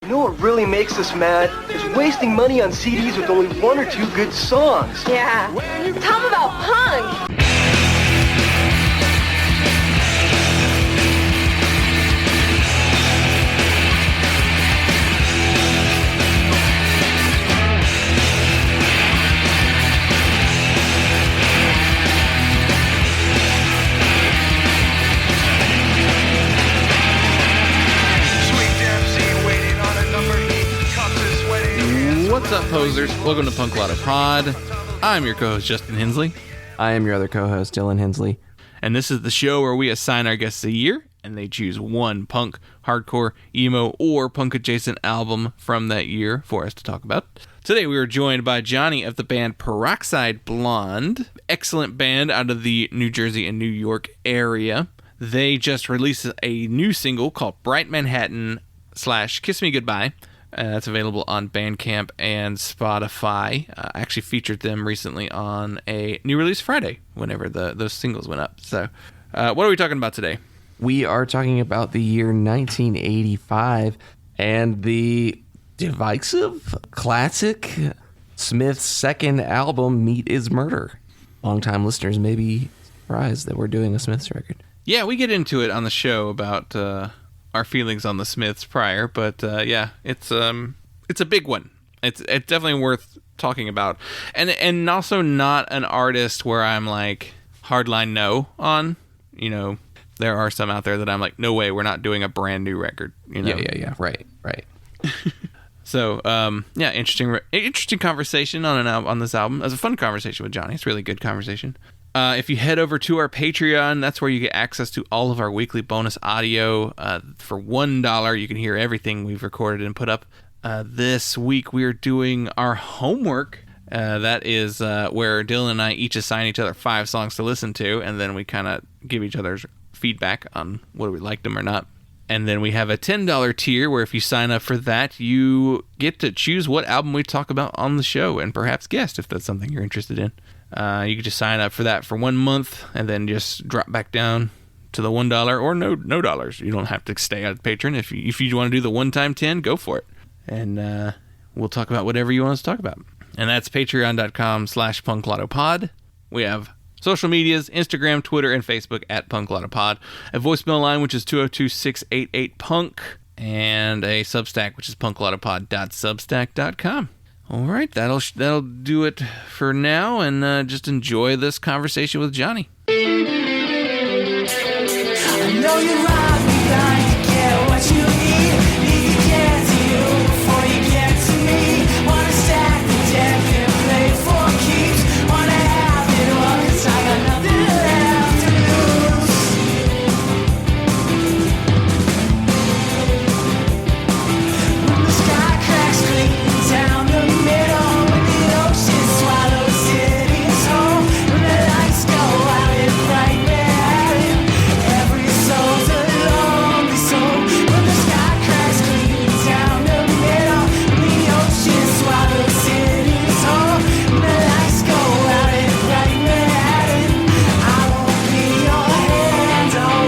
You know what really makes us mad? Is wasting money on CDs with only one or two good songs. Yeah. Tell them about punk. What's up, posers? Welcome to punklottopod. I'm your co-host, Justin Hensley. I am your other co-host, Dylan Hensley. And this is the show where we assign our guests a year, and they choose one punk, hardcore, emo, or punk-adjacent album from that year for us to talk about. Today we are joined by Johnny of the band Peroxide Blonde. Excellent band out of the New Jersey and New York area. They just released a new single called Bright Manhattan / Kiss Me Goodbye. That's available on Bandcamp and Spotify. I actually featured them recently on a New Release Friday whenever those singles went up. So what are we talking about today? We are talking about the year 1985 and the divisive classic Smith's second album, Meat is Murder. Longtime listeners may be surprised that we're doing a Smiths record. Yeah, we get into it on the show about our feelings on the Smiths prior, but yeah, it's a big one. It's definitely worth talking about, and also not an artist where I'm like hardline no on. You know, there are some out there that I'm like, no way, we're not doing a brand new record. You know? Yeah. Right. So yeah, interesting conversation on this album. It was a fun conversation with Johnny. It's a really good conversation. If you head over to our Patreon, that's where you get access to all of our weekly bonus audio. For $1, you can hear everything we've recorded and put up. This week, we're doing our homework. That is where Dylan and I each assign each other 5 songs to listen to, and then we kind of give each other's feedback on whether we liked them or not. And then we have a $10 tier where if you sign up for that, you get to choose what album we talk about on the show and perhaps guest if that's something you're interested in. You can just sign up for that for 1 month and then just drop back down to the $1 or no dollars. You don't have to stay on Patreon. If you want to do the one-time 10, go for it. And we'll talk about whatever you want us to talk about. And that's patreon.com/punklottopod. We have social medias, Instagram, Twitter, and Facebook at punklottopod. A voicemail line, which is 202-688-PUNK. And a Substack, which is punklottopod.substack.com. All right, that'll do it for now, and just enjoy this conversation with Johnny. I know you robbed me blind to get what you need. Need to get to you before you get to me. Wanna stack the deck and play for keeps. Wanna have it all 'cause I got nothing left to lose. When the sky cracks clean down the middle, when the ocean swallows cities whole, when the lights go out in bright Manhattan, every soul's a lonely soul. When the sky cracks clean down the middle, when the ocean swallows cities whole, when the lights go out in bright Manhattan, I won't be your handle.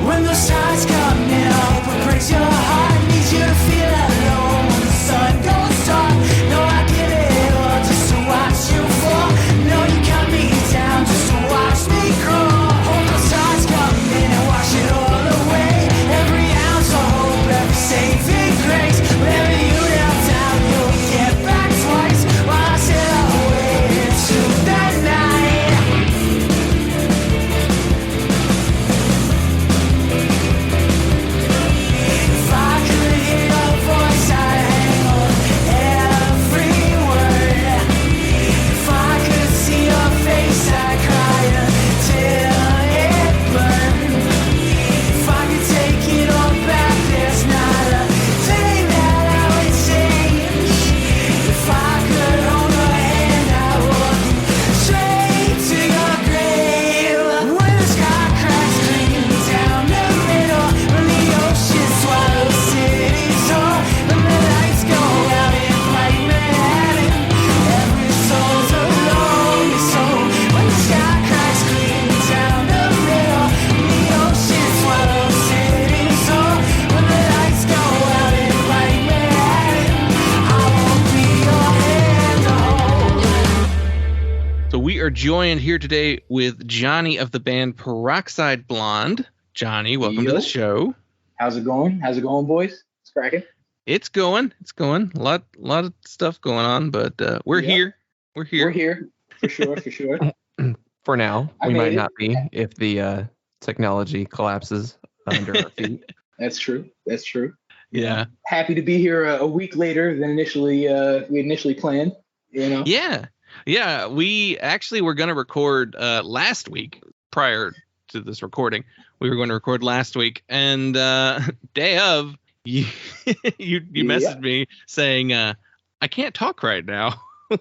When those tides come in, what breaks your heart needs you to feel alone. When the sun goes dark, no, I give it all just to watch you fall. No, you cut me down just to watch me grow. Hope those tides come in and wash it all away. Every ounce of hope, every saving grace. Whenever you down, you'll get back twice. While I sail away into the night. joined here today with Johnny of the band Peroxide Blonde. Johnny, welcome to the show. How's it going? How's it going, boys? It's cracking. It's going. A lot of stuff going on, but we're here. We're here. For sure. For now, I we made might it. not be if the technology collapses under our feet. That's true. Yeah. Happy to be here a week later than we initially planned. You know. Yeah. We actually were going to record last week prior to this recording. We were going to record last week, and day of you messaged me saying I can't talk right now.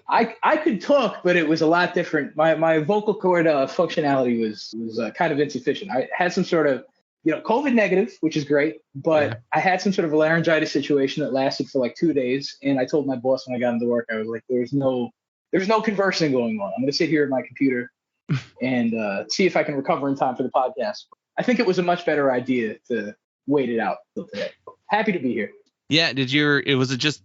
I could talk, but it was a lot different. My vocal cord functionality was kind of insufficient. I had some sort of COVID negative, which is great, but I had some sort of a laryngitis situation that lasted for like 2 days, and I told my boss when I got into work, I was like, there's no conversing going on. I'm going to sit here at my computer and see if I can recover in time for the podcast. I think it was a much better idea to wait it out till today. Happy to be here. Yeah. Was it just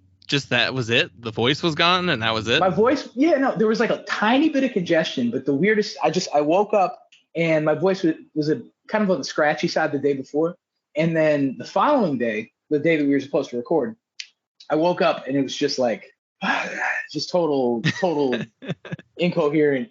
that was it? The voice was gone and that was it? My voice, there was like a tiny bit of congestion, but the weirdest, I woke up and my voice was a kind of on the scratchy side the day before. And then the following day, the day that we were supposed to record, I woke up and it was just like, just total incoherent,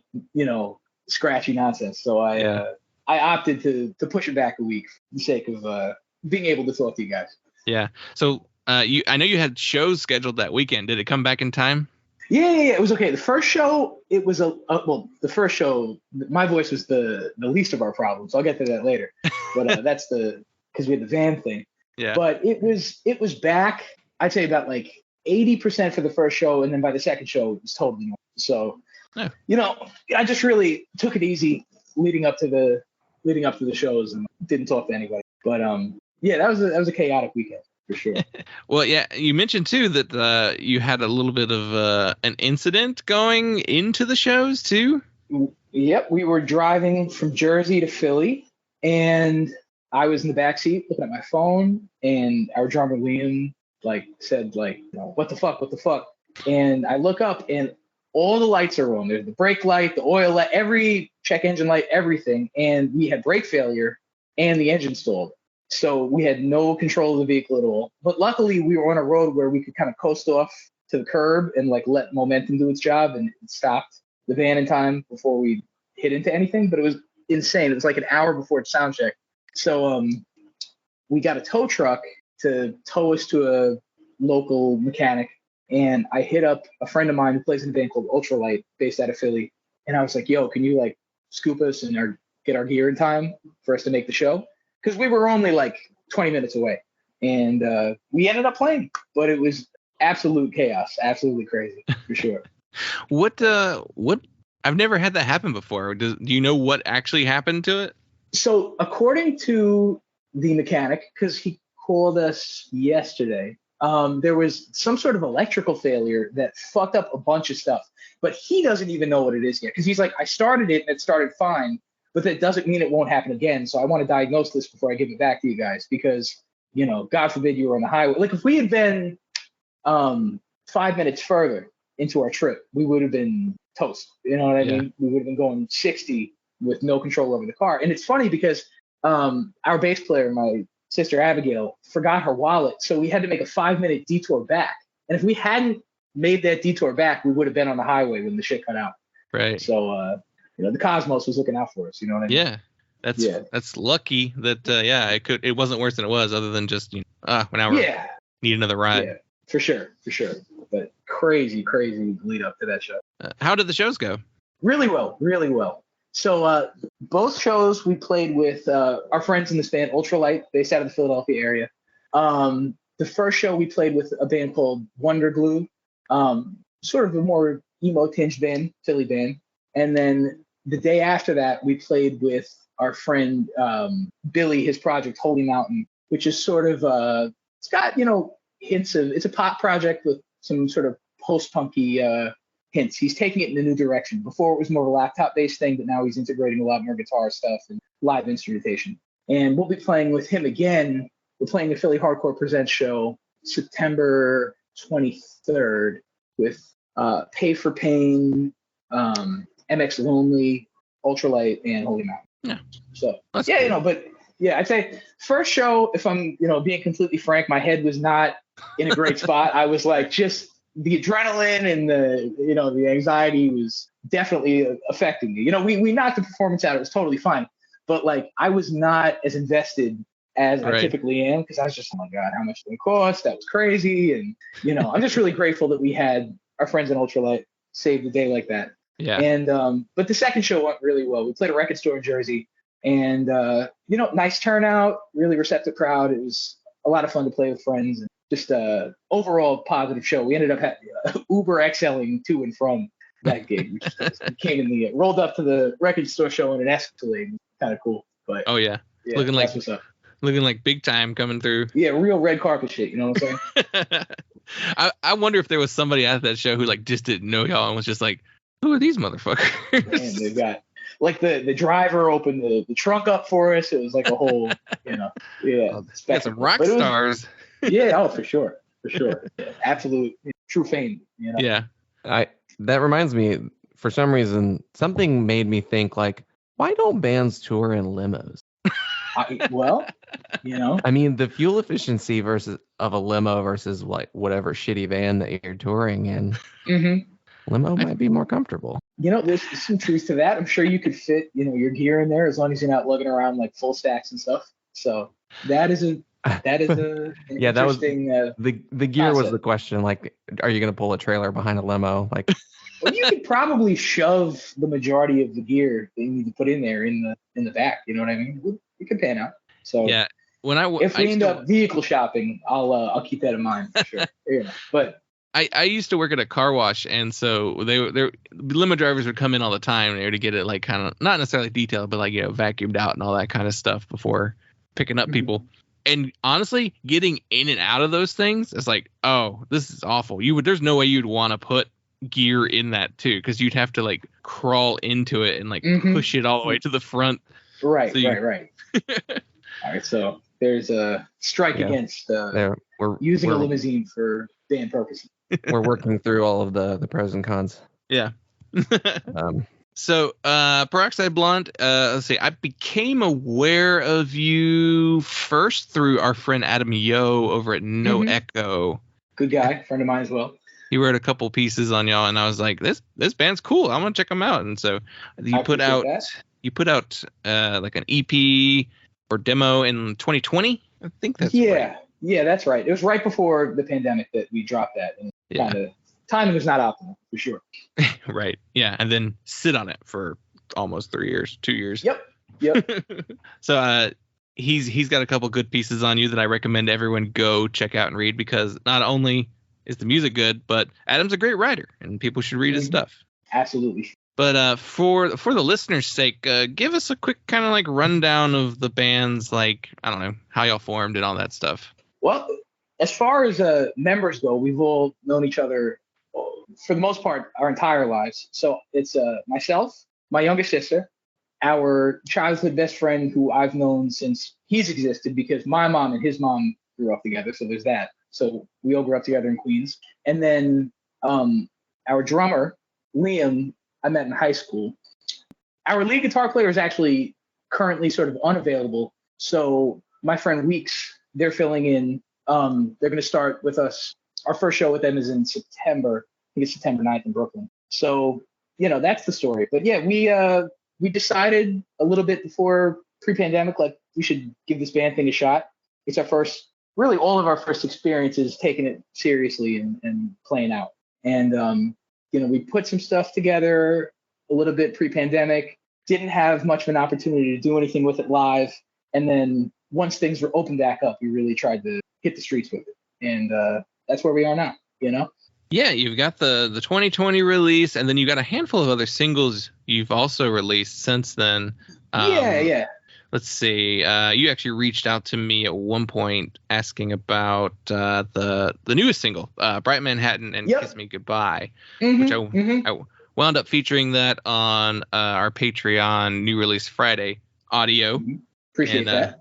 scratchy nonsense. So I opted to push it back a week for the sake of being able to talk to you guys. Yeah. So I know you had shows scheduled that weekend. Did it come back in time? Yeah. It was okay. The first show, it was the first show, my voice was the least of our problems. I'll get to that later. But that's because we had the van thing. Yeah. But it was back, I'd say about like 80% for the first show. And then by the second show, it was totally normal. So, I just really took it easy leading up to the shows and didn't talk to anybody. But that was a chaotic weekend for sure. Well, yeah, you mentioned too that you had a little bit of an incident going into the shows too. Yep, we were driving from Jersey to Philly, and I was in the back seat looking at my phone, and our drummer Liam said what the fuck, and I look up and all the lights are on. There's the brake light, the oil light, every check engine light, everything, and we had brake failure and the engine stalled. So we had no control of the vehicle at all. But luckily, we were on a road where we could kind of coast off to the curb and let momentum do its job, and it stopped the van in time before we hit into anything. But it was insane. It was like an hour before its sound check. So we got a tow truck to tow us to a local mechanic, and I hit up a friend of mine who plays in a band called Ultralight, based out of Philly. And I was like, yo, can you scoop us and get our gear in time for us to make the show? Because we were only 20 minutes away, and we ended up playing, but it was absolute chaos, absolutely crazy for sure. What? I've never had that happen before. Do you know what actually happened to it? So according to the mechanic, because he called us yesterday, there was some sort of electrical failure that fucked up a bunch of stuff, but he doesn't even know what it is yet. Because he's like, I started it and it started fine, but that doesn't mean it won't happen again. So I want to diagnose this before I give it back to you guys, because, God forbid you were on the highway. If we had been 5 minutes further into our trip, we would have been toast. You know what I mean? We would have been going 60 with no control over the car. And it's funny because our bass player, my sister Abigail, forgot her wallet. So we had to make a 5-minute detour back. And if we hadn't made that detour back, we would have been on the highway when the shit cut out. Right. So, the cosmos was looking out for us. You know what I mean? Yeah. That's lucky that it wasn't worse than it was, other than just now we need another ride. Yeah, for sure. But crazy lead up to that show. How did the shows go? Really well. So both shows we played with our friends in this band Ultralight, based out of the Philadelphia area. The first show we played with a band called Wonder Glue, sort of a more emo tinged band, Philly band. And then the day after that, we played with our friend Billy, his project Holy Mountain, which is sort of it's got hints of, it's a pop project with some sort of post-punky hints. He's taking it in a new direction. Before it was more of a laptop-based thing, but now he's integrating a lot more guitar stuff and live instrumentation. And we'll be playing with him again. We're playing the Philly Hardcore Presents show September 23rd with Pay for Pain, MX Lonely, Ultralight, and Holy Mountain. Yeah. So That's yeah, cool. but yeah, I'd say first show, if I'm being completely frank, my head was not in a great spot. I was like, just the adrenaline and the anxiety was definitely affecting me. We knocked the performance out. It was totally fine. But like, I was not as invested as I typically am, because I was just, oh my God, how much did it cost? That was crazy. And, I'm just really grateful that we had our friends in Ultralight save the day like that. Yeah. And, but the second show went really well. We played a record store in Jersey, and, nice turnout, really receptive crowd. It was a lot of fun to play with friends, and just overall positive show. We ended up Uber XLing to and from that gig. We rolled up to the record store show in an Escalade. Kind of cool. But Oh yeah. Looking that's what's up. Looking like big time coming through. Yeah, real red carpet shit. You know what I'm saying? I wonder if there was somebody at that show who like just didn't know y'all and was just like, who are these motherfuckers? Man, they've got like the driver opened the trunk up for us. It was like a whole, Got some rock stars. Yeah, for sure. Absolute true fame. Yeah. That reminds me, for some reason, something made me think like, why don't bands tour in limos? I mean, the fuel efficiency of a limo versus like whatever shitty van that you're touring in, limo might be more comfortable. There's some truth to that. I'm sure you could fit, your gear in there as long as you're not lugging around like full stacks and stuff. So that is an yeah, that was interesting. The gear was the question. Like, are you going to pull a trailer behind a limo? Like, well, you could probably shove the majority of the gear that you need to put in there in the back. You know what I mean? It could pan out. So yeah, if we end up vehicle shopping, I'll keep that in mind for sure. But I used to work at a car wash, and so limo drivers would come in all the time there to get it like kind of not necessarily detailed, but like vacuumed out and all that kind of stuff before picking up people. And honestly, getting in and out of those things is like, oh, this is awful. There's no way you'd want to put gear in that too, because you'd have to like crawl into it and like push it all the way to the front. Right. All right, so there's a strike against we're using a limousine for band purposes. We're working through all of the pros and cons. Yeah. So, Peroxide Blonde, let's see. I became aware of you first through our friend Adam Yo over at No Echo. Good guy, friend of mine as well. He wrote a couple pieces on y'all, and I was like, this band's cool. I'm gonna check them out. And so you put out like an EP or demo in 2020. I think that's right. Yeah, that's right. It was right before the pandemic that we dropped that, and kind of timing was not optimal for sure. Right. Yeah, and then sit on it for almost 2 years. Yep. So he's got a couple good pieces on you that I recommend everyone go check out and read, because not only is the music good, but Adam's a great writer and people should read his stuff. Absolutely. But for the listeners' sake, give us a quick kind of like rundown of the band's, like, I don't know, how y'all formed and all that stuff. Well, as far as members go, we've all known each other for the most part our entire lives. So it's myself, my younger sister, our childhood best friend who I've known since he's existed, because my mom and his mom grew up together. So there's that. So we all grew up together in Queens. And then our drummer, Liam, I met in high school. Our lead guitar player is actually currently sort of unavailable. So my friend Weeks, they're filling in. They're going to start with us. Our first show with them is in September. I think it's September 9th in Brooklyn. So, that's the story. But yeah, we decided a little bit before pre-pandemic, like, we should give this band thing a shot. It's our first, really all of our first experiences taking it seriously and playing out. And, we put some stuff together a little bit pre-pandemic, didn't have much of an opportunity to do anything with it live. And then once things were opened back up, we really tried to hit the streets with it. And that's where we are now, Yeah, you've got the 2020 release, and then you got a handful of other singles you've also released since then. Yeah. Let's see. You actually reached out to me at one point asking about the newest single, Bright Manhattan and Kiss Me Goodbye, which I wound up featuring that on our Patreon New Release Friday audio. Appreciate that.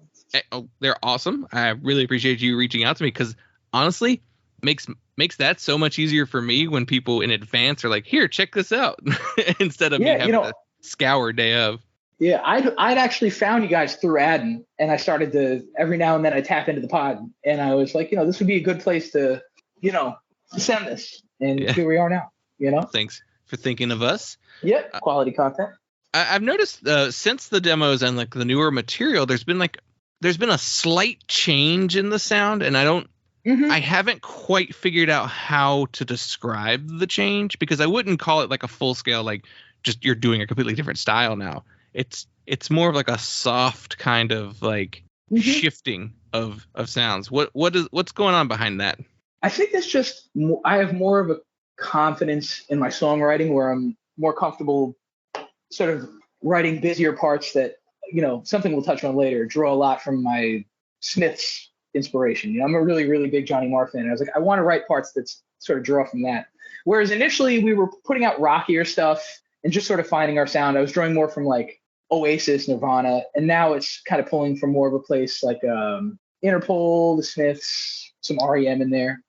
They're awesome. I really appreciate you reaching out to me, because honestly, makes makes that so much easier for me when people in advance are like, here, check this out, instead of me having to scour day of. Yeah, I'd actually found you guys through Adden, and I started to every now and then I tap into the pod, and I was like, this would be a good place to, send this, and here we are now. Thanks for thinking of us. Yeah, quality content. I've noticed since the demos and like the newer material, there's been a slight change in the sound, and I haven't quite figured out how to describe the change, because I wouldn't call it like a full scale, like just you're doing a completely different style now. It's more of like a soft kind of like shifting of sounds. What's going on behind that? I think it's just I have more of a confidence in my songwriting where I'm more comfortable sort of writing busier parts that, something we'll touch on later, draw a lot from my Smiths inspiration. I'm a really, really big Johnny Marr fan. And I was like, I want to write parts that sort of draw from that. Whereas initially we were putting out rockier stuff and just sort of finding our sound. I was drawing more from like Oasis, Nirvana, and now it's kind of pulling from more of a place like Interpol, the Smiths, some REM in there.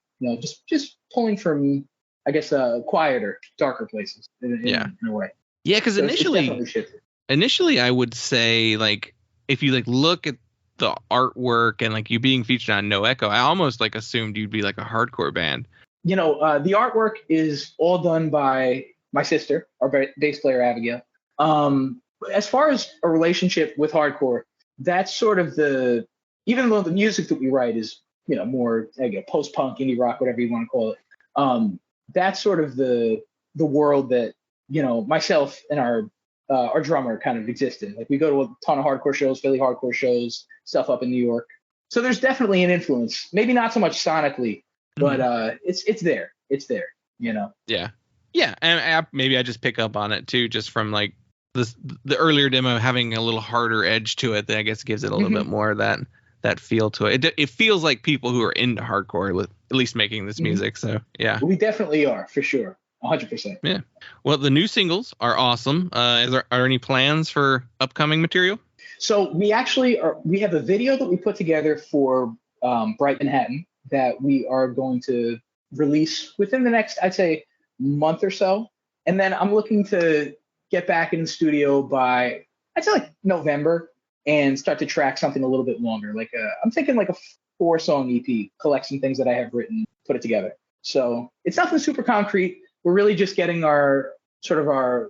Just pulling from, I guess, quieter, darker places in a way. Yeah, because initially I would say, like, if you like look at the artwork and like you being featured on No Echo, I almost like assumed you'd be like a hardcore band. The artwork is all done by my sister, our bass player Abigail. As far as a relationship with hardcore, that's sort of even though the music that we write is, more post-punk, indie rock, whatever you want to call it. That's sort of the world that, myself and our drummer kind of exist in. Like we go to a ton of hardcore shows, Philly hardcore shows, stuff up in New York. So there's definitely an influence, maybe not so much sonically, but it's there. It's there, Yeah. Yeah. And maybe I just pick up on it too, just from like the earlier demo having a little harder edge to it, that I guess gives it a little bit more of that feel to it. It feels like people who are into hardcore, at least making this music. So yeah, we definitely are, for sure. 100%. Yeah. Well, the new singles are awesome. Are any plans for upcoming material? So we actually we have a video that we put together for Bright Manhattan that we are going to release within the next, I'd say, month or so. And then I'm looking to get back in the studio by, I'd say, like November, and start to track something a little bit longer. Like I'm thinking like a 4-song EP, collect some things that I have written, put it together. So it's nothing super concrete. We're really just getting our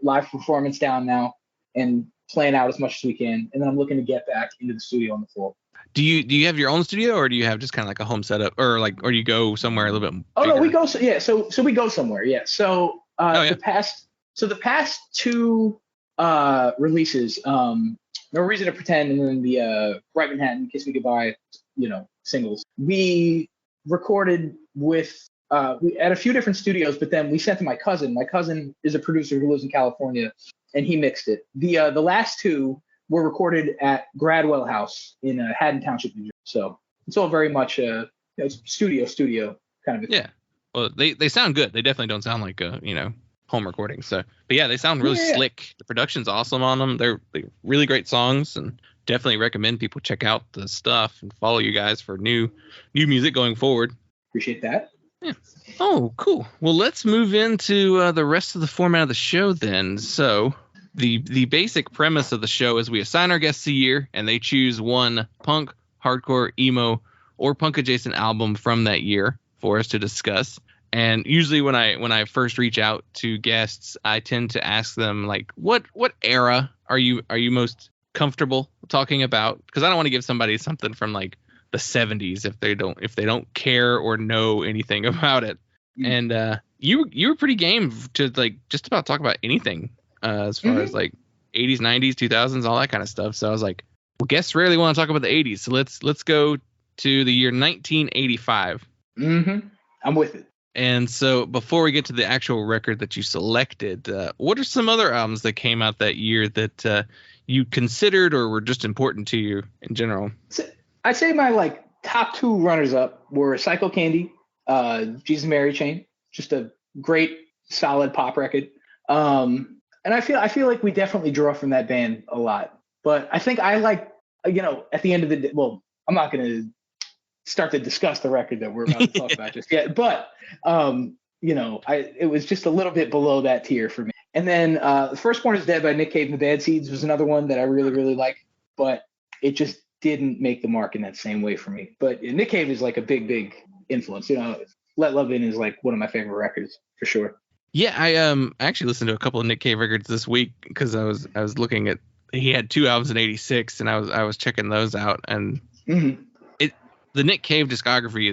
live performance down now and playing out as much as we can. And then I'm looking to get back into the studio on the fall. Do you have your own studio, or do you have just kind of like a home setup, or you go somewhere a little bit bigger? Oh no, we go. So we go somewhere. Yeah. So the past two releases, No Reason to Pretend, and then the Bright Manhattan, Kiss Me Goodbye, singles. We recorded with at a few different studios, but then we sent to my cousin. My cousin is a producer who lives in California, and he mixed it. The last two were recorded at Gradwell House in Haddon Township, New Jersey. So it's all very much studio kind of. Yeah. Well, they sound good. They definitely don't sound like home recordings. So, but yeah, they sound really slick. The production's awesome on them. They're really great songs, and definitely recommend people check out the stuff and follow you guys for new music going forward. Appreciate that. Yeah. Oh, cool. Well, let's move into the rest of the format of the show then. So the basic premise of the show is we assign our guests a year, and they choose one punk, hardcore, emo, or punk adjacent album from that year for us to discuss. And usually when I first reach out to guests, I tend to ask them like, what era are you most comfortable talking about? Because I don't want to give somebody something from like the 70s if they don't care or know anything about it. And you were pretty game to like just about talk about anything as far as like 80s, 90s, 2000s, all that kind of stuff. So I was like, well, guests rarely want to talk about the 80s, so let's go to the year 1985. I'm with it. And so before we get to the actual record that you selected, what are some other albums that came out that year that you considered or were just important to you in general? I'd say my like top two runners up were Psycho Candy, Jesus Mary Chain, just a great solid pop record. And I feel like we definitely draw from that band a lot. But I think I like, at the end of the day, well, I'm not going to start to discuss the record that we're about to talk about just yet. But it was just a little bit below that tier for me. And then The Firstborn is Dead by Nick Cave and the Bad Seeds was another one that I really, really liked, but it just didn't make the mark in that same way for me. But Nick Cave is like a big, big influence. Let Love In is like one of my favorite records for sure. Yeah, I actually listened to a couple of Nick Cave records this week because I was looking at, he had 2 albums in '86 and I was checking those out, and the Nick Cave discography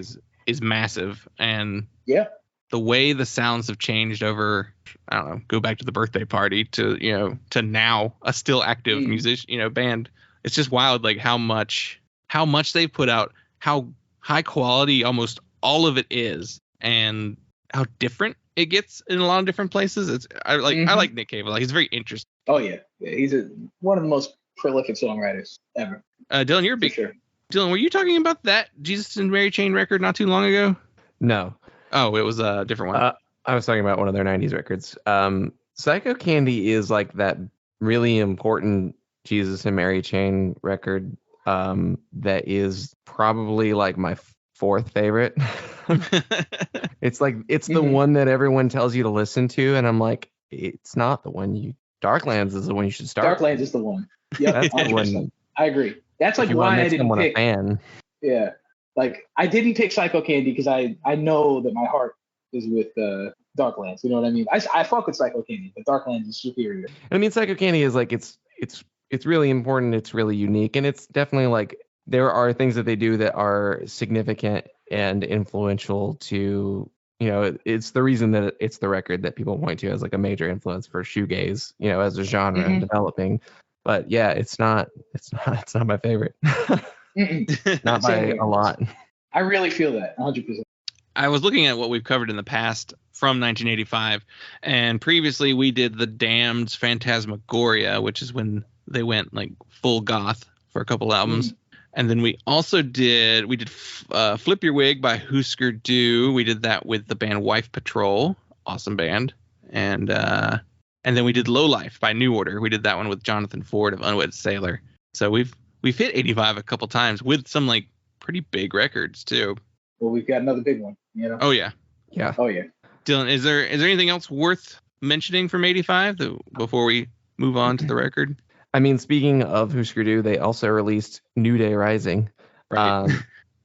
is massive, and yeah, the way the sounds have changed over, I don't know, go back to The Birthday Party to now a still active musician, band. It's just wild, like how much they've put out, how high quality almost all of it is, and how different it gets in a lot of different places. I like Nick Cave. Like, he's very interesting. Oh yeah, he's one of the most prolific songwriters ever. Dylan, you're a big sure. Dylan, were you talking about that Jesus and Mary Chain record not too long ago? No. Oh, it was a different one. I was talking about one of their 90s records. Psycho Candy is like that really important Jesus and Mary Chain record that is probably like my 4th favorite. It's the one that everyone tells you to listen to, and I'm like, it's not the one. Darklands is the one you should start. Darklands is the one. Yeah, that's the one. I agree. That's like why I didn't pick. A fan. Yeah, like I didn't pick Psycho Candy because I know that my heart is with Darklands. You know what I mean? I fuck with Psycho Candy, but Darklands is superior. I mean, Psycho Candy is like it's really important. It's really unique, and it's definitely like there are things that they do that are significant and influential to. It's the reason that it's the record that people point to as like a major influence for shoegaze, as a genre developing. But yeah, it's not my favorite. Not by a lot. I really feel that 100%. I was looking at what we've covered in the past from 1985, and previously we did the Damned's Phantasmagoria, which is when they went like full goth for a couple albums. And then we also did Flip Your Wig by Husker Du. We did that with the band Wife Patrol, awesome band. And then we did Low Life by New Order. We did that one with Jonathan Ford of Unwed Sailor. So we've hit 85 a couple times with some like pretty big records too. Well, we've got another big one, Oh yeah. Yeah. Oh yeah. Dylan, is there anything else worth mentioning from 85 before we move on to the record? I mean, speaking of Husker Du, they also released New Day Rising, right.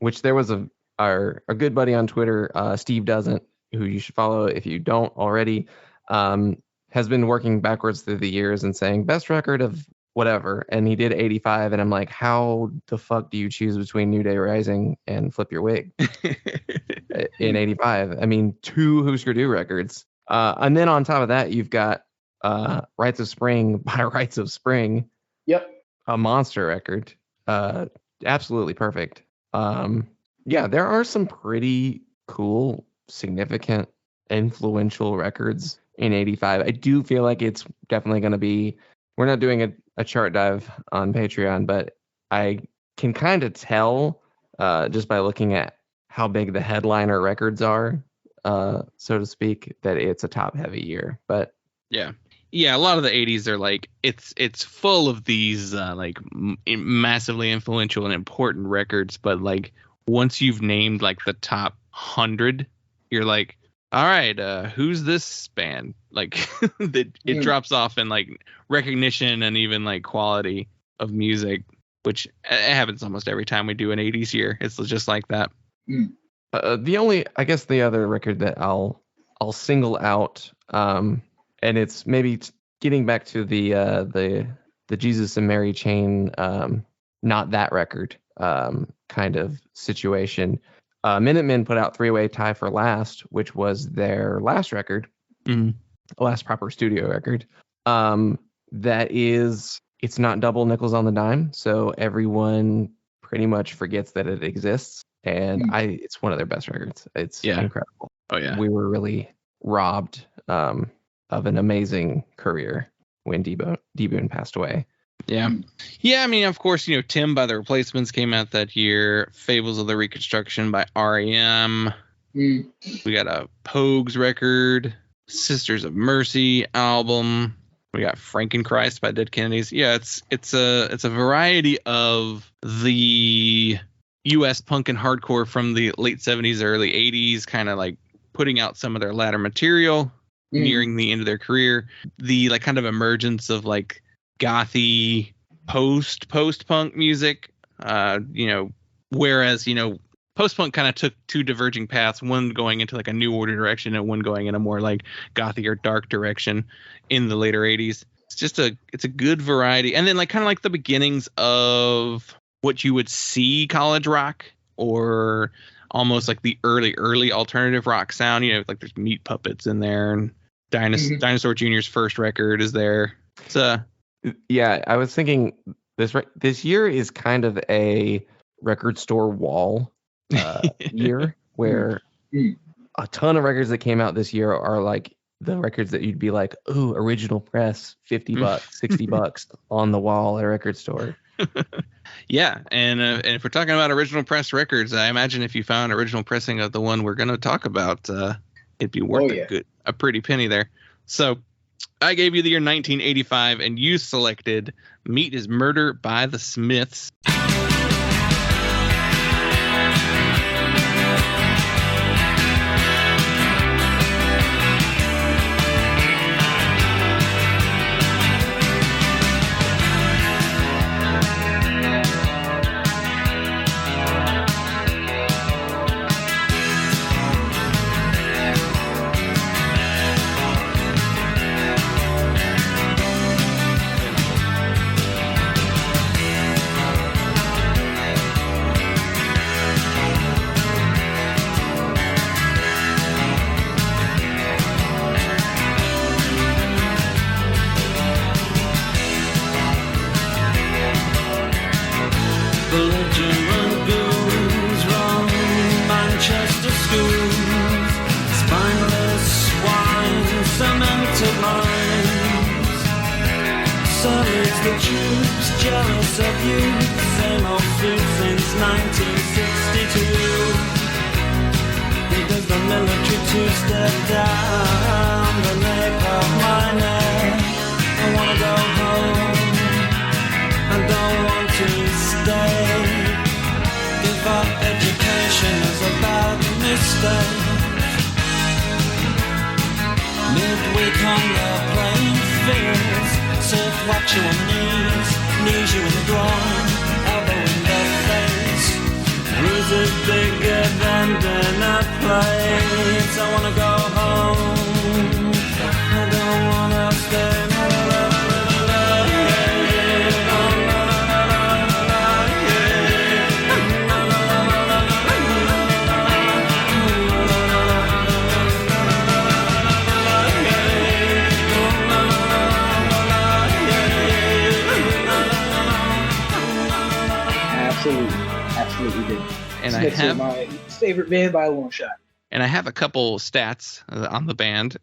Which there was a good buddy on Twitter, Steve Doesn't, who you should follow if you don't already, has been working backwards through the years and saying best record of whatever. And he did 85. And I'm like, how the fuck do you choose between New Day Rising and Flip Your Wig in 85? I mean, 2 Husker Du records. And then on top of that, you've got Rites of Spring by Rites of Spring. Yep. A monster record. Absolutely perfect. Yeah, there are some pretty cool, significant, influential records in 85. I do feel like it's definitely going to be, we're not doing a chart dive on Patreon, but I can kind of tell just by looking at how big the headliner records are, so to speak, that it's a top heavy year. But yeah, a lot of the 80s are like it's full of these like massively influential and important records, but like once you've named like the top 100, you're like, all right, who's this band? Like it drops off in like recognition and even like quality of music, which it happens almost every time we do an 80s year. It's just like that. The other record that I'll single out, and it's maybe getting back to the Jesus and Mary Chain, not that record kind of situation. Minutemen put out Three-Way Tie for Last, which was their last record, last proper studio record. It's not double nickels on the dime, so everyone pretty much forgets that it exists. And it's one of their best records. It's incredible. Oh yeah, we were really robbed of an amazing career when D-Boon passed away. Yeah. I mean, of course, Tim by the Replacements came out that year. Fables of the Reconstruction by R.E.M. We got a Pogues record, Sisters of Mercy album. We got Frankenchrist by Dead Kennedys. Yeah, it's a variety of the U.S. punk and hardcore from the late 70s, early 80s, kind of like putting out some of their latter material, nearing the end of their career. The like kind of emergence of like gothy post-punk music, whereas, post-punk kind of took two diverging paths, one going into like a New Order direction and one going in a more like gothy or dark direction in the later 80s. It's a good variety. And then like kind of like the beginnings of what you would see college rock, or almost like the early alternative rock sound, like there's Meat Puppets in there, and Dinosaur Jr.'s first record is there. Yeah, I was thinking this year is kind of a record store wall year where a ton of records that came out this year are like the records that you'd be like, ooh, original press, $50, $60 on the wall at a record store. Yeah, and if we're talking about original press records, I imagine if you found original pressing of the one we're going to talk about, it'd be worth a pretty penny there. So I gave you the year 1985, and you selected Meat is Murder by the Smiths. Absolutely did. And Smiths are my favorite band by a long shot. And I have a couple stats on the band.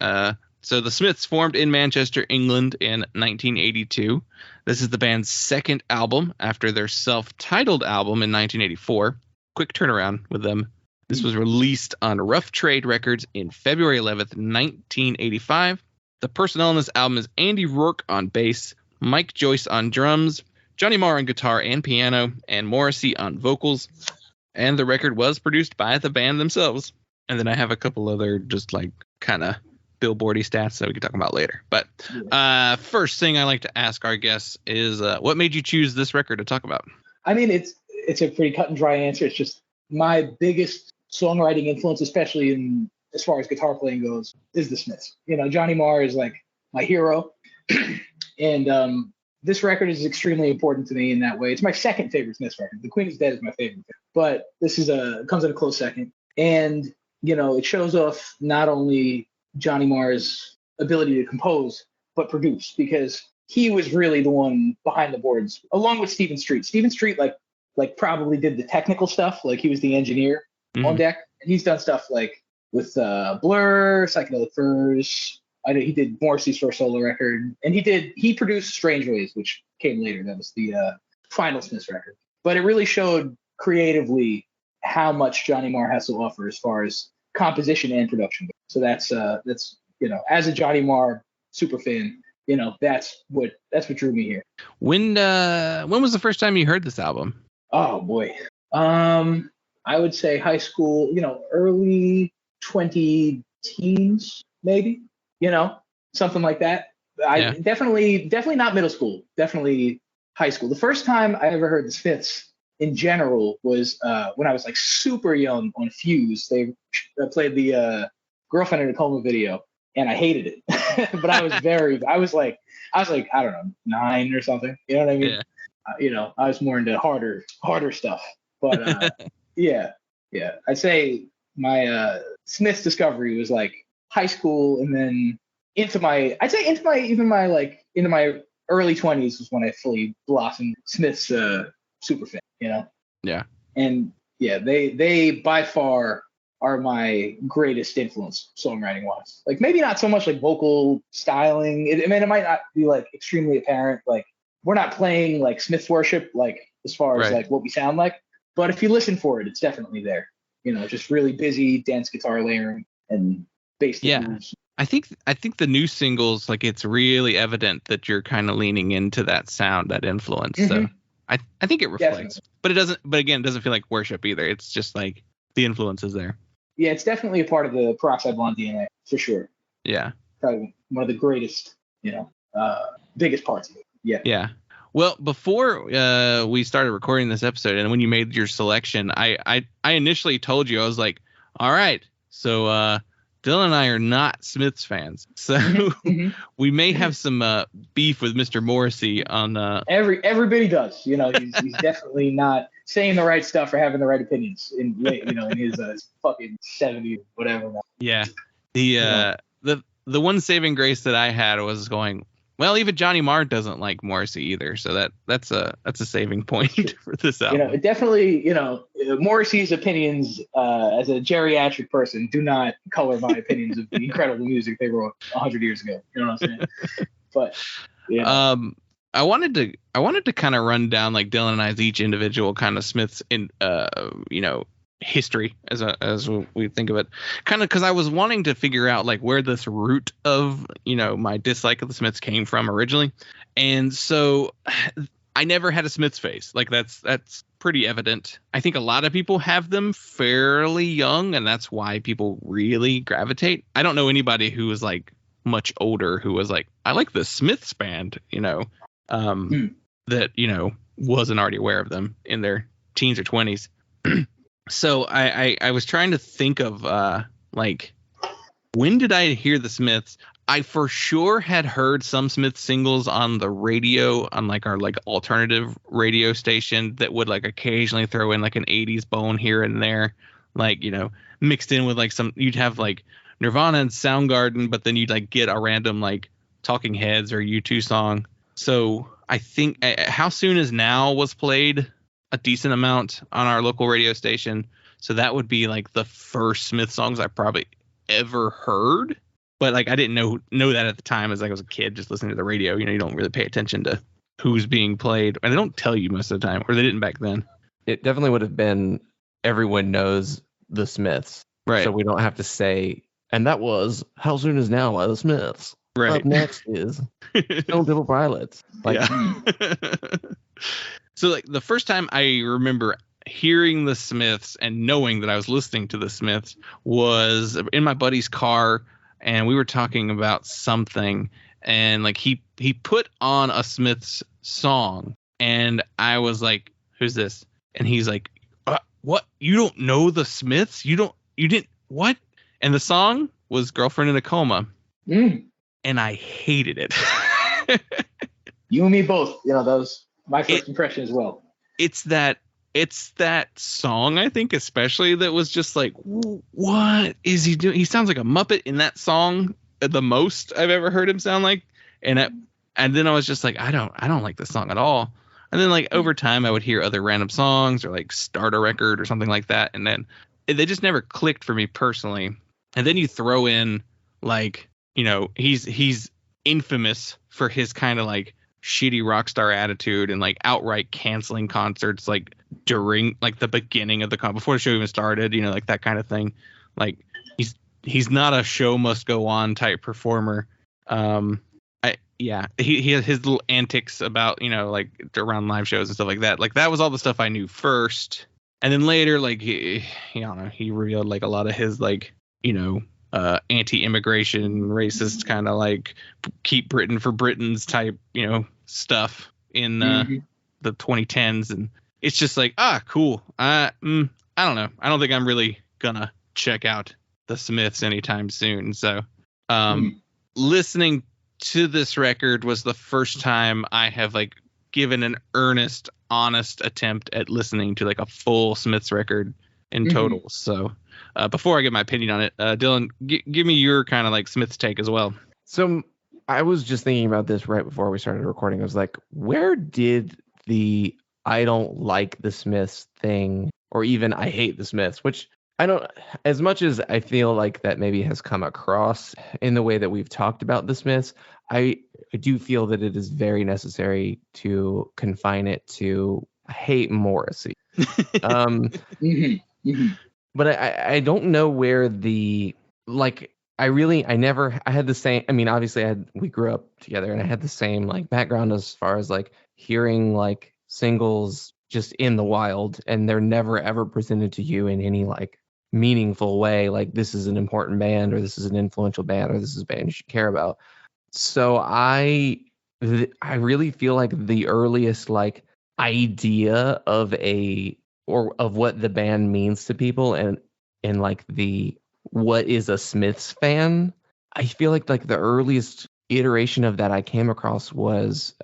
So the Smiths formed in Manchester, England in 1982. This is the band's second album after their self-titled album in 1984. Quick turnaround with them. This was released on Rough Trade Records in February 11th, 1985. The personnel on this album is Andy Rourke on bass, Mike Joyce on drums, Johnny Marr on guitar and piano, and Morrissey on vocals. And the record was produced by the band themselves. And then I have a couple other just like kind of billboardy stats that we can talk about later. But first thing I like to ask our guests is what made you choose this record to talk about? I mean, it's a pretty cut and dry answer. It's just my biggest songwriting influence, especially in as far as guitar playing goes, is the Smiths. Johnny Marr is like my hero. And this record is extremely important to me in that way. It's my second favorite Smiths record. The Queen is Dead is my favorite, but this comes in a close second. And it shows off not only Johnny Marr's ability to compose but produce, because he was really the one behind the boards, along with Stephen Street. Stephen Street like probably did the technical stuff, like he was the engineer on deck. And he's done stuff like with Blur, Psychedelic Furs. I know he did Morrissey's first solo record, and he produced Strange Ways, which came later. That was the final Smiths record. But it really showed creatively how much Johnny Marr has to offer as far as composition and production. So that's as a Johnny Marr super fan, that's what drew me here. When was the first time you heard this album? Oh boy, I would say high school, early 20 teens, maybe, something like that. Yeah. Definitely not middle school, definitely high school. The first time I ever heard the Smiths in general was when I was like super young on Fuse. They played the Girlfriend in a Coma video, and I hated it. But I was like, I don't know, 9 or something. You know what I mean? Yeah. I was more into harder stuff. But yeah. I'd say my Smiths discovery was like high school, and then into my early 20s was when I fully blossomed Smith's super fan. Yeah. And yeah, they by far are my greatest influence songwriting wise. Like maybe not so much like vocal styling. It might not be like extremely apparent. Like we're not playing like Smith's worship, like as far as Right. like what we sound like. But if you listen for it, it's definitely there. Just really busy dance guitar layering and bass. Yeah. moves. I think the new singles, like it's really evident that you're kind of leaning into that sound, that influence. So I think it reflects, but it doesn't. But again, it doesn't feel like worship either. It's just like the influence is there. Yeah, it's definitely a part of the Peroxide Blonde DNA for sure. Yeah. Probably one of the greatest, biggest parts of it. Yeah. Yeah. Well, before we started recording this episode, and when you made your selection, I initially told you, I was like, all right, so Dylan and I are not Smiths fans, so we may have some beef with Mr. Morrissey on. Everybody does, he's definitely not saying the right stuff or having the right opinions in his fucking 70s, whatever. Yeah. The one saving grace that I had was going, well, even Johnny Marr doesn't like Morrissey either, so that's a saving point for this album. It definitely, Morrissey's opinions as a geriatric person do not color my opinions of the incredible music they wrote 100 years ago. You know what I'm saying? But I wanted to kind of run down like Dylan and I's each individual kind of Smiths in history as we think of it, kind of because I was wanting to figure out like where this root of my dislike of the Smiths came from originally, and so I never had a Smiths phase. Like that's pretty evident. I think a lot of people have them fairly young, and that's why people really gravitate. I don't know anybody who was like much older who was like, I like the Smiths band, that wasn't already aware of them in their teens or 20s. So I was trying to think of like, when did I hear the Smiths? I for sure had heard some Smiths singles on the radio, on like our like alternative radio station that would like occasionally throw in like an 80s bone here and there, like mixed in with like you'd have like Nirvana and Soundgarden, but then you'd like get a random like Talking Heads or U2 song. So I think How Soon Is Now was played a decent amount on our local radio station, so that would be like the first Smith songs I probably ever heard. But like I didn't know that at the time, as like I was a kid just listening to the radio. You don't really pay attention to who's being played, and they don't tell you most of the time, or they didn't back then. It definitely would have been Everyone Knows the Smiths, Right? So we don't have to say, and that was How Soon Is Now by the Smiths. Right. Up next is Stone Temple Pilots. Like, yeah. So like the first time I remember hearing the Smiths and knowing that I was listening to the Smiths was in my buddy's car, and we were talking about something, and like he put on a Smiths song, and I was like, who's this? And he's like, what? You don't know the Smiths? You didn't what? And the song was Girlfriend in a Coma. And I hated it. You and me both. That was my first impression as well. It's that song, I think, especially, that was just like, what is he doing? He sounds like a Muppet in that song, the most I've ever heard him sound like. And then I was just like, I don't like this song at all. And then like over time I would hear other random songs or like start a record or something like that, and then they just never clicked for me personally. And then you throw in like, he's infamous for his kind of like shitty rock star attitude and like outright canceling concerts like during like the beginning of the before the show even started, like that kind of thing. Like he's not a show must go on type performer. He has his little antics about like around live shows and stuff like that. Like that was all the stuff I knew first, And then later, like he revealed like a lot of his like, anti-immigration, racist kind of like keep Britain for Britons type, stuff in the 2010s, and it's just like, cool. I don't know. I don't think I'm really gonna check out the Smiths anytime soon. So, listening to this record was the first time I have like given an earnest, honest attempt at listening to like a full Smiths record in total. So, before I get my opinion on it, Dylan, give me your kind of like Smiths take as well. So I was just thinking about this right before we started recording. I was like, where did the I don't like the Smiths thing, or even I hate the Smiths, which I don't, as much as I feel like that maybe has come across in the way that we've talked about the Smiths, I do feel that it is very necessary to confine it to I hate Morrissey. But I don't know where the, like, I had the same, I mean, obviously we grew up together and I had the same like background as far as like hearing like singles just in the wild, and they're never ever presented to you in any like meaningful way. Like, this is an important band, or this is an influential band, or this is a band you should care about. So I really feel like the earliest like idea of of what the band means to people, and like the what is a Smiths fan, I feel like the earliest iteration of that I came across was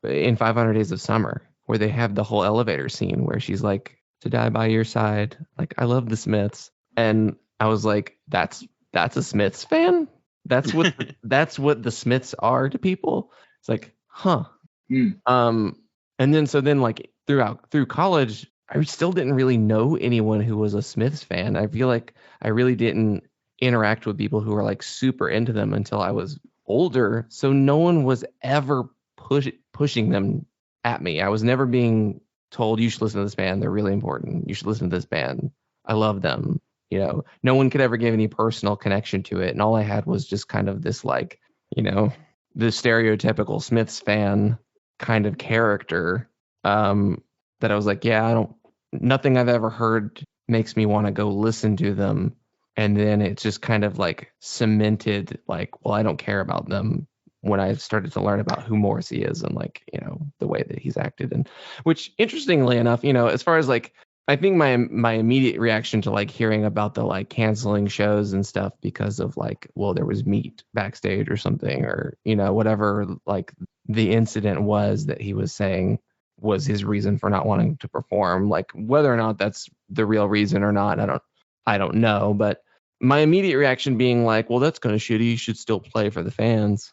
in 500 Days of Summer, where they have the whole elevator scene where she's like, to die by your side, like, I love the Smiths. And I was like, that's a Smiths fan? That's what that's what the Smiths are to people? It's like, huh. And then like through college, I still didn't really know anyone who was a Smiths fan. I feel like I really didn't interact with people who were like super into them until I was older. So no one was ever pushing them at me. I was never being told, you should listen to this band, they're really important, you should listen to this band, I love them. No one could ever give any personal connection to it, and all I had was just kind of this like, the stereotypical Smiths fan kind of character, that I was like, yeah, nothing I've ever heard makes me want to go listen to them. And then it just kind of like cemented like, well, I don't care about them, when I started to learn about who Morrissey is and like, the way that he's acted. And which, interestingly enough, as far as like, I think my immediate reaction to like hearing about the like canceling shows and stuff because of like, well, there was meat backstage or something, or, whatever, like the incident was that he was saying was his reason for not wanting to perform, like whether or not that's the real reason or not, I don't know. But my immediate reaction being like, well, that's kind of shitty, you should still play for the fans.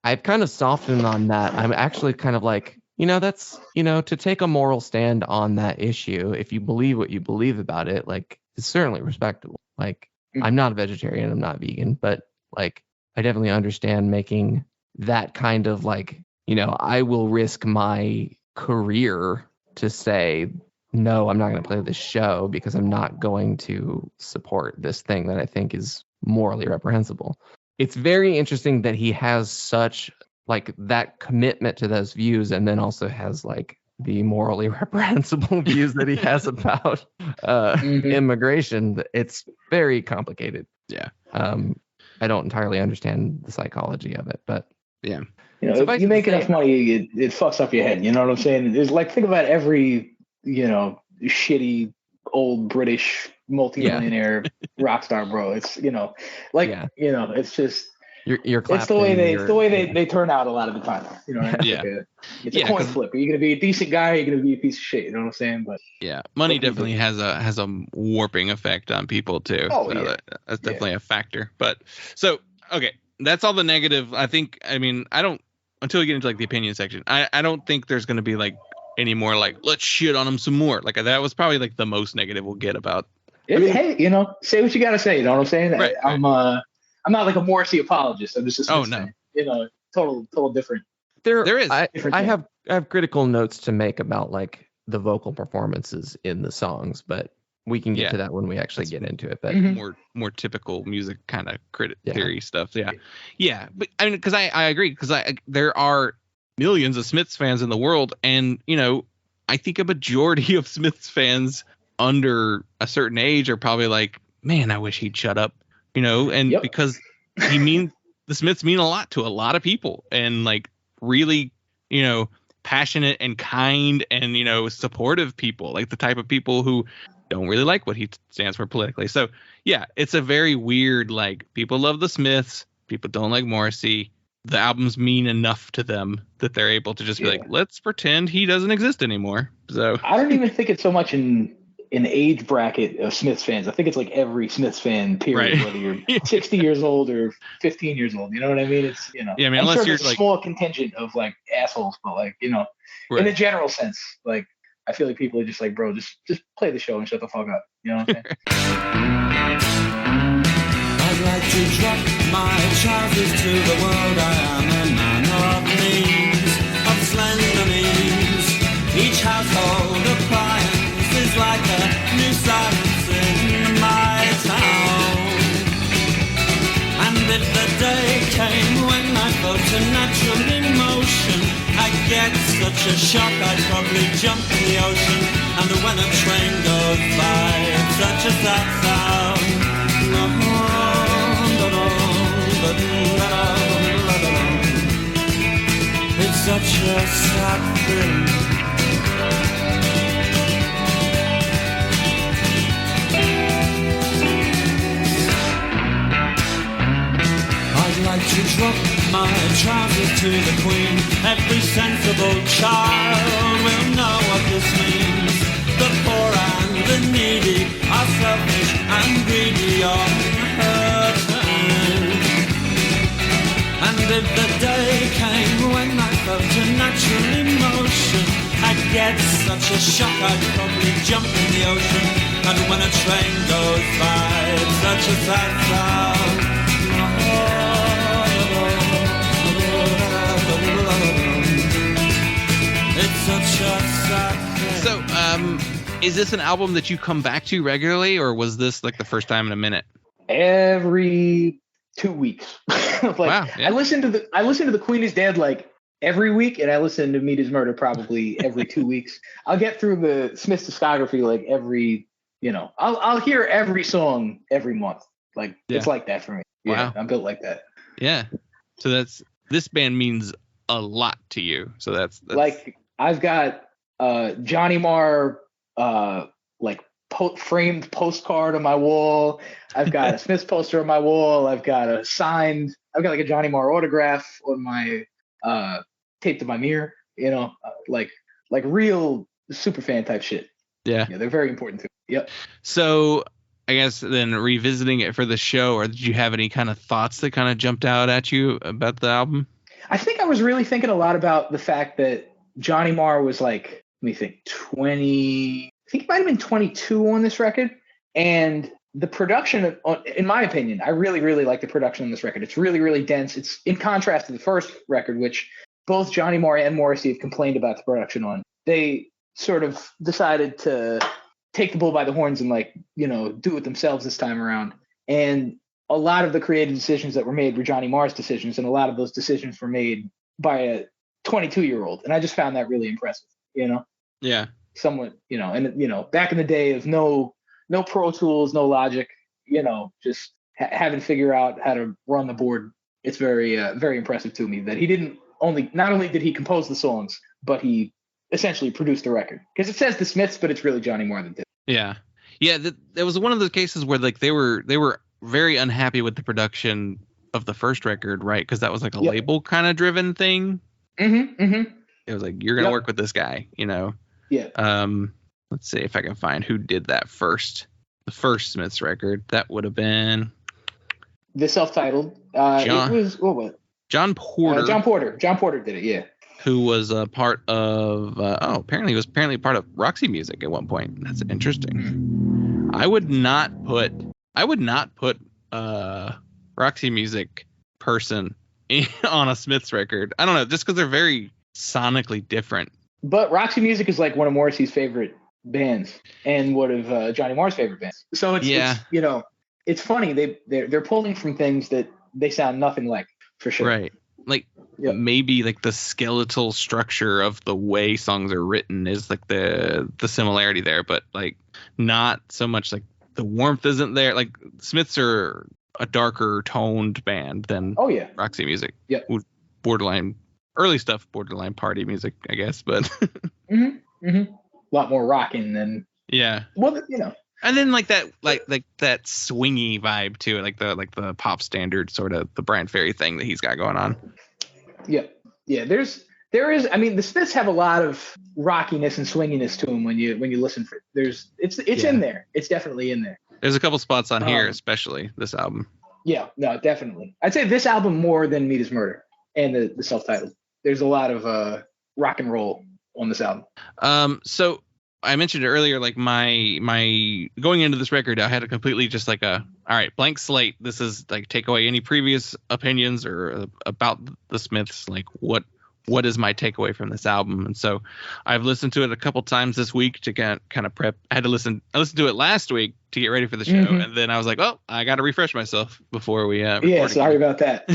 I've kind of softened on that. I'm actually kind of like, that's, to take a moral stand on that issue, if you believe what you believe about it, like, it's certainly respectable. Like, I'm not a vegetarian, I'm not vegan, but like, I definitely understand making that kind of like, I will risk my career to say, no, I'm not going to play this show because I'm not going to support this thing that I think is morally reprehensible. It's very interesting that he has such like that commitment to those views, and then also has like the morally reprehensible views that he has about immigration. It's very complicated. Yeah. I don't entirely understand the psychology of it, but yeah. If you make enough money, it fucks up your head. You know what I'm saying? There's like, think about every, shitty old British multi-millionaire rock star, bro. It's it's just you're it's the way they turn out a lot of the time. It's a coin flip. Are you gonna be a decent guy? Or are you gonna be a piece of shit? You know what I'm saying? But yeah, money definitely has a warping effect on people too. Oh, so yeah. That's definitely a factor. But so okay, that's all the negative. I mean I don't, until we get into like the opinion section, I don't think there's gonna be like any more like, let's shit on him some more. Like, that was probably like the most negative we'll get about. Hey, say what you gotta say. You know what I'm saying? Right, I'm not like a Morrissey apologist. I'm just a Smiths fan. Total different. There is. I have critical notes to make about like the vocal performances in the songs, but we can get to that when we actually get into it. But more typical music kind of theory stuff. Yeah. But I mean, because I agree, because there are millions of Smiths fans in the world, and I think a majority of Smiths fans under a certain age are probably like, man, I wish he'd shut up, and Yep. because the Smiths mean a lot to a lot of people, and like really, passionate and kind and, supportive people, like the type of people who don't really like what he stands for politically. So yeah, it's a very weird, like, people love the Smiths, people don't like Morrissey. The albums mean enough to them that they're able to just be like, let's pretend he doesn't exist anymore. So I don't even think it's so much in age bracket of Smiths fans. I think it's like every Smiths fan, period, Right. whether you're 60 years old or 15 years old. You know what I mean? It's, Yeah, I mean, I'm unless sure you're there's a like, small contingent of like assholes, but like, in right. a general sense, like, I feel like people are just like, bro, just play the show and shut the fuck up. You know what I'm saying? I'd like to drop my trousers to the world. I am a man of means, of slender means. Each household appliance is like a new silence in my town. And if the day came when I felt a natural emotion, I'd get such a shock I'd probably jump in the ocean. And when a train goes by, it's such a sad sound. It's such a sad thing. I'd like to drop my trousers to the Queen. Every sensible child will know what this means. The poor and the needy are selfish and greedy on her turn. And if the day came when I felt a natural emotion, I'd get such a shock I'd probably jump in the ocean. And when a train goes by, it's such a sad sound. It's such a sad thing. So, is this an album that you come back to regularly, or was this like the first time in a minute? Every 2 weeks. Like, Wow, yeah. I listen to the Queen is Dead like every week, and I listen to Meet His Murder probably every 2 weeks. I'll get through the Smiths discography like every, I'll hear every song every month. Like, it's like that for me. Yeah, Wow. I'm built like that. Yeah. So this band means a lot to you. So that's Like, I've got Johnny Marr like framed postcard on my wall. I've got a Smiths poster on my wall. I've got like a Johnny Marr autograph on my taped to my mirror. Like real super fan type shit. Yeah. They're very important to me. Yep. So I guess then revisiting it for the show, or did you have any kind of thoughts that kind of jumped out at you about the album? I think I was really thinking a lot about the fact that Johnny Marr was like, let me think, 20, I think he might have been 22 on this record. And the production, in my opinion, I really, really like the production on this record. It's really, really dense. It's in contrast to the first record, which both Johnny Marr and Morrissey have complained about the production on. They sort of decided to take the bull by the horns and do it themselves this time around. And a lot of the creative decisions that were made were Johnny Marr's decisions, and a lot of those decisions were made by a 22-year-old. And I just found that really impressive, Yeah. Somewhat, and back in the day of no Pro Tools, no Logic, just having to figure out how to run the board. It's very, very impressive to me that he not only did he compose the songs, but he essentially produced the record. Because it says the Smiths, but it's really Johnny Marr that did. Yeah. Yeah. That was one of those cases where like they were very unhappy with the production of the first record, right? Because that was like a label kind of driven thing. Mm-hmm. Mm-hmm. It was like, you're gonna work with this guy, Yeah. Let's see if I can find who did that first. The first Smiths record, that would have been The self-titled. John, it was what was it? John Porter. John Porter did it. Yeah. Who was a part of? Apparently he was part of Roxy Music at one point. That's interesting. I would not put Roxy Music person on a Smiths record. I don't know, just because they're very sonically different. But Roxy Music is like one of Morrissey's favorite bands and one of Johnny Marr's favorite bands. So it's it's funny. They're pulling from things that they sound nothing like, for sure. Right. like Yep. maybe like the skeletal structure of the way songs are written is like the similarity there, but like not so much like the warmth isn't there. Like Smiths are a darker toned band than Oh yeah. Roxy Music. Yeah. Borderline early stuff, borderline party music, I guess, but A lot more rocking than yeah. well, And then like that swingy vibe too, like the pop standard sort of the Brian Ferry thing that he's got going on. Yeah. There is. I mean, the Smiths have a lot of rockiness and swinginess to them when you listen for it. It's in there. It's definitely in there. There's a couple spots on here, especially this album. Yeah. No, definitely. I'd say this album more than Meat Is Murder and the self-titled. There's a lot of rock and roll on this album. So I mentioned it earlier, like my going into this record, I had a completely just like all right, blank slate. This is like take away any previous opinions or about the Smiths. Like what is my takeaway from this album? And so I've listened to it a couple times this week to kind of prep. I listened to it last week to get ready for the show, and then I was like, oh, I got to refresh myself before we. Sorry about that.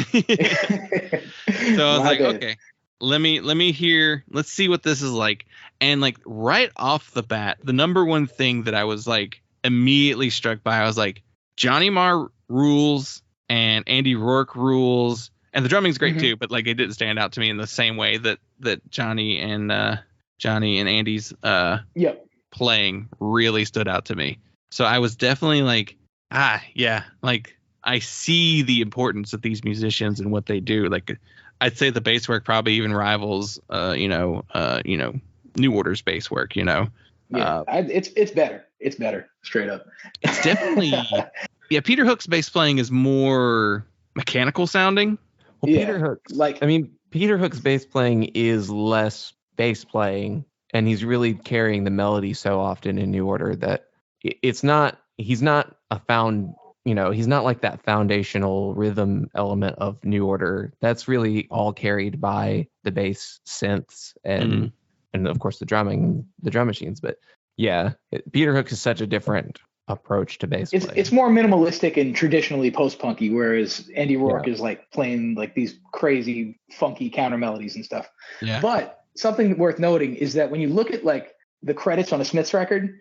So I was like, okay. Let me hear. Let's see what this is like. And like right off the bat, the number one thing that I was like immediately struck by, I was like, Johnny Marr rules and Andy Rourke rules, and the drumming's great too. But like it didn't stand out to me in the same way that Johnny and Andy's playing really stood out to me. So I was definitely like, like I see the importance of these musicians and what they do. Like I'd say the bass work probably even rivals, New Order's bass work. It's better. It's better, straight up. It's definitely Peter Hook's bass playing is more mechanical sounding. Well, Peter Hook's bass playing is less bass playing, and he's really carrying the melody so often in New Order that he's not like that foundational rhythm element of New Order. That's really all carried by the bass synths and of course the drum machines. But yeah, Peter Hook is such a different approach to bass play. It's more minimalistic and traditionally post-punky, whereas Andy Rourke is like playing like these crazy funky counter melodies and stuff. Yeah. But something worth noting is that when you look at like the credits on a Smiths record,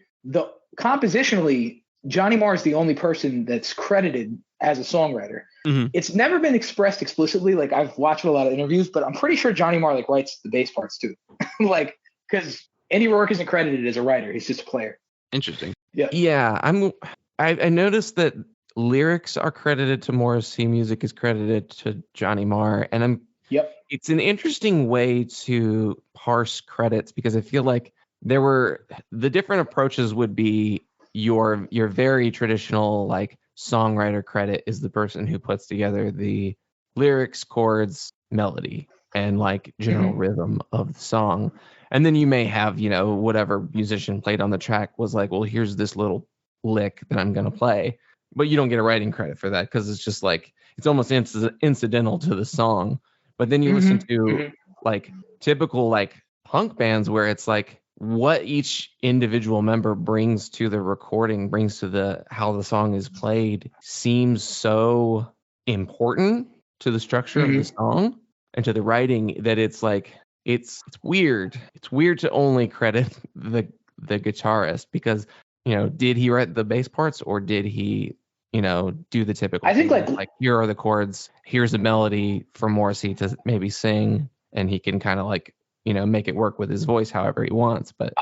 compositionally, Johnny Marr is the only person that's credited as a songwriter. It's never been expressed explicitly. Like I've watched a lot of interviews, but I'm pretty sure Johnny Marr like writes the bass parts too. Like, because Andy Rourke isn't credited as a writer. He's just a player. Interesting. Yeah. I noticed that lyrics are credited to Morrissey, music is credited to Johnny Marr. And it's an interesting way to parse credits, because I feel like the different approaches would be your very traditional like songwriter credit is the person who puts together the lyrics, chords, melody, and like general rhythm of the song. And then you may have, whatever musician played on the track was like, well, here's this little lick that I'm going to play. But you don't get a writing credit for that because it's just like, it's almost incidental to the song. But then you listen to like typical like punk bands where it's like, what each individual member brings to the recording, brings to how the song is played, seems so important to the structure of the song and to the writing that it's like it's weird. It's weird to only credit the guitarist because did he write the bass parts or did he do the typical? I think like here are the chords, here's a melody for Morrissey to maybe sing, and he can kind of like make it work with his voice however he wants. But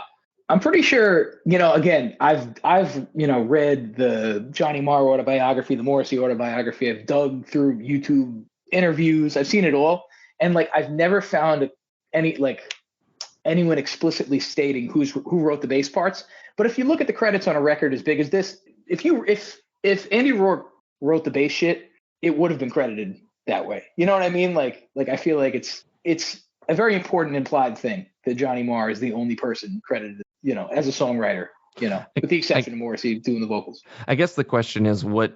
I'm pretty sure, again, I've read the Johnny Marr autobiography, the Morrissey autobiography. I've dug through YouTube interviews. I've seen it all. And like, I've never found anyone explicitly stating who wrote the bass parts. But if you look at the credits on a record as big as this, if Andy Rourke wrote the bass shit, it would have been credited that way. You know what I mean? Like I feel like it's a very important implied thing that Johnny Marr is the only person credited, as a songwriter, with the exception of Morrissey doing the vocals. I guess the question is, what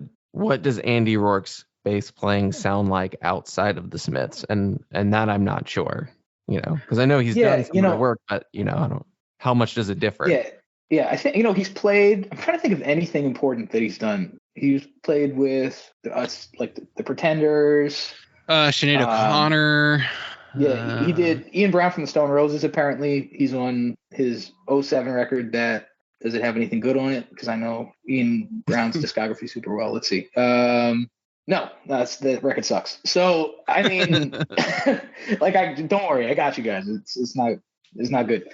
does Andy Rourke's bass playing sound like outside of the Smiths? And that I'm not sure, because I know he's done some of the work, but I don't. How much does it differ? Yeah. I think he's played. I'm trying to think of anything important that he's done. He's played with us, like the Pretenders. Sinead O'Connor. Yeah, he did Ian Brown from the Stone Roses. Apparently, he's on his '07 record. That does it have anything good on it? Because I know Ian Brown's discography super well. Let's see. No, the record sucks. So I mean, don't worry, I got you guys. It's not good.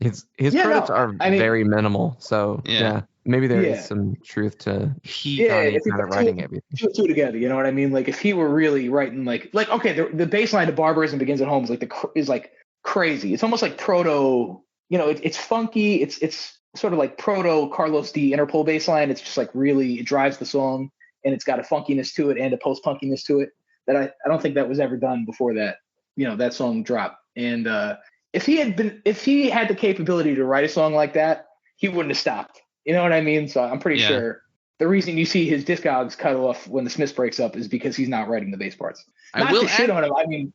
His credits are very minimal, so yeah. Maybe there is some truth to Johnny kind of writing everything. Two together, you know what I mean? Like if he were really writing like okay, the bass line of Barbarism Begins at Home is like crazy. It's almost like proto, it's funky. It's sort of like proto Carlos D Interpol bass line. It's just like really, it drives the song, and it's got a funkiness to it and a post punkiness to it that I don't think that was ever done before that. That song dropped. And if he had the capability to write a song like that, he wouldn't have stopped. You know what I mean? So I'm pretty sure the reason you see his discogs cut off when the Smiths breaks up is because he's not writing the bass parts. Not to shit on him. I mean,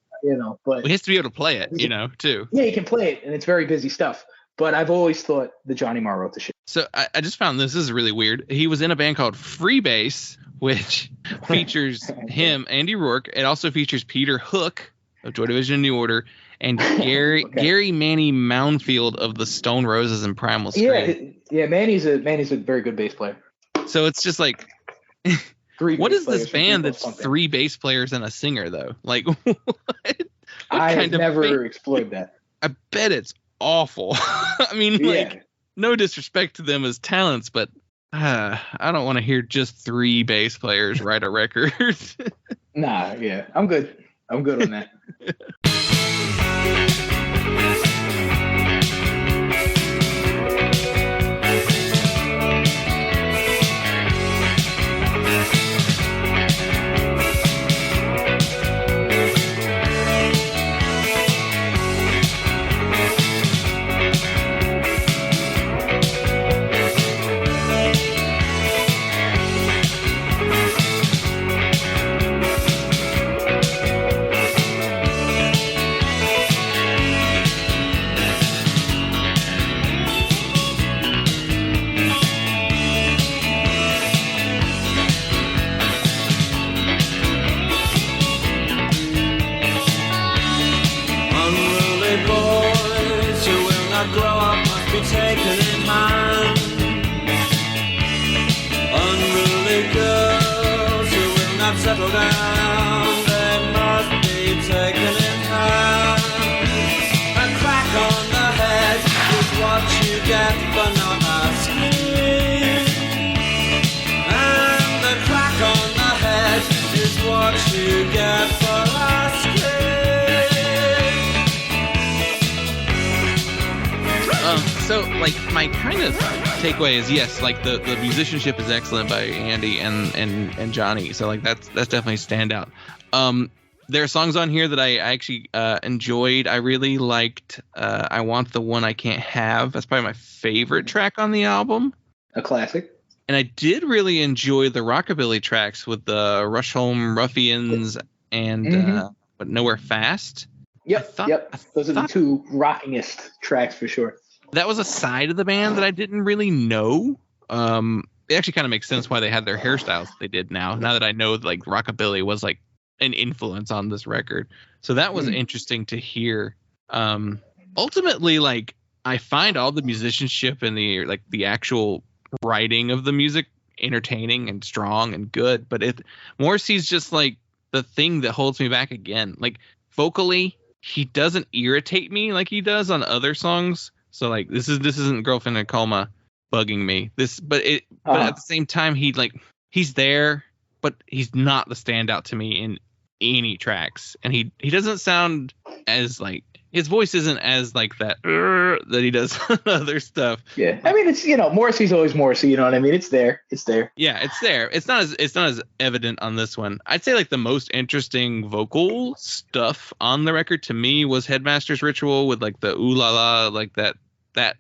but he has to be able to play it, too. Yeah, he can play it, and it's very busy stuff. But I've always thought that Johnny Marr wrote the shit. So I just found this is really weird. He was in a band called Freebase, which features him, Andy Rourke. It also features Peter Hook of Joy Division and New Order, and Gary Manny Moundfield of the Stone Roses and Primal Scream. Yeah, Manny's a very good bass player. So it's just like, what is this band that's three bass players and a singer though? Like, what I have never explored that. I bet it's awful. I mean, no disrespect to them as talents, but I don't want to hear just three bass players write a record. Nah, yeah, I'm good on that. Taken in hand, unruly girls who will not settle down, they must be taken in hand. A crack on the head is what you get for not asking, and the crack on the head is what you get for asking. So, like, my kind of takeaway is yes, like the musicianship is excellent by Andy and Johnny. So, like, that's definitely a standout. There are songs on here that I actually enjoyed. I really liked I Want the One I Can't Have. That's probably my favorite track on the album. A classic. And I did really enjoy the rockabilly tracks with the Rush Home Ruffians and but Nowhere Fast. Yep. Those are the two rockingest tracks for sure. That was a side of the band that I didn't really know. It actually kind of makes sense why they had their hairstyles they did now that I know like rockabilly was like an influence on this record. So that was interesting to hear. Ultimately, like I find all the musicianship and the actual writing of the music entertaining and strong and good, but Morrissey's just like the thing that holds me back again. Like vocally, he doesn't irritate me like he does on other songs. So like this isn't Girlfriend in Coma bugging me. But at the same time he's there, but he's not the standout to me in any tracks. And he doesn't sound as like his voice isn't as like that he does on other stuff. Yeah. I mean it's Morrissey's always Morrissey, you know what I mean? It's there. Yeah, it's there. It's not as evident on this one. I'd say like the most interesting vocal stuff on the record to me was Headmasters Ritual with like the ooh la la, like that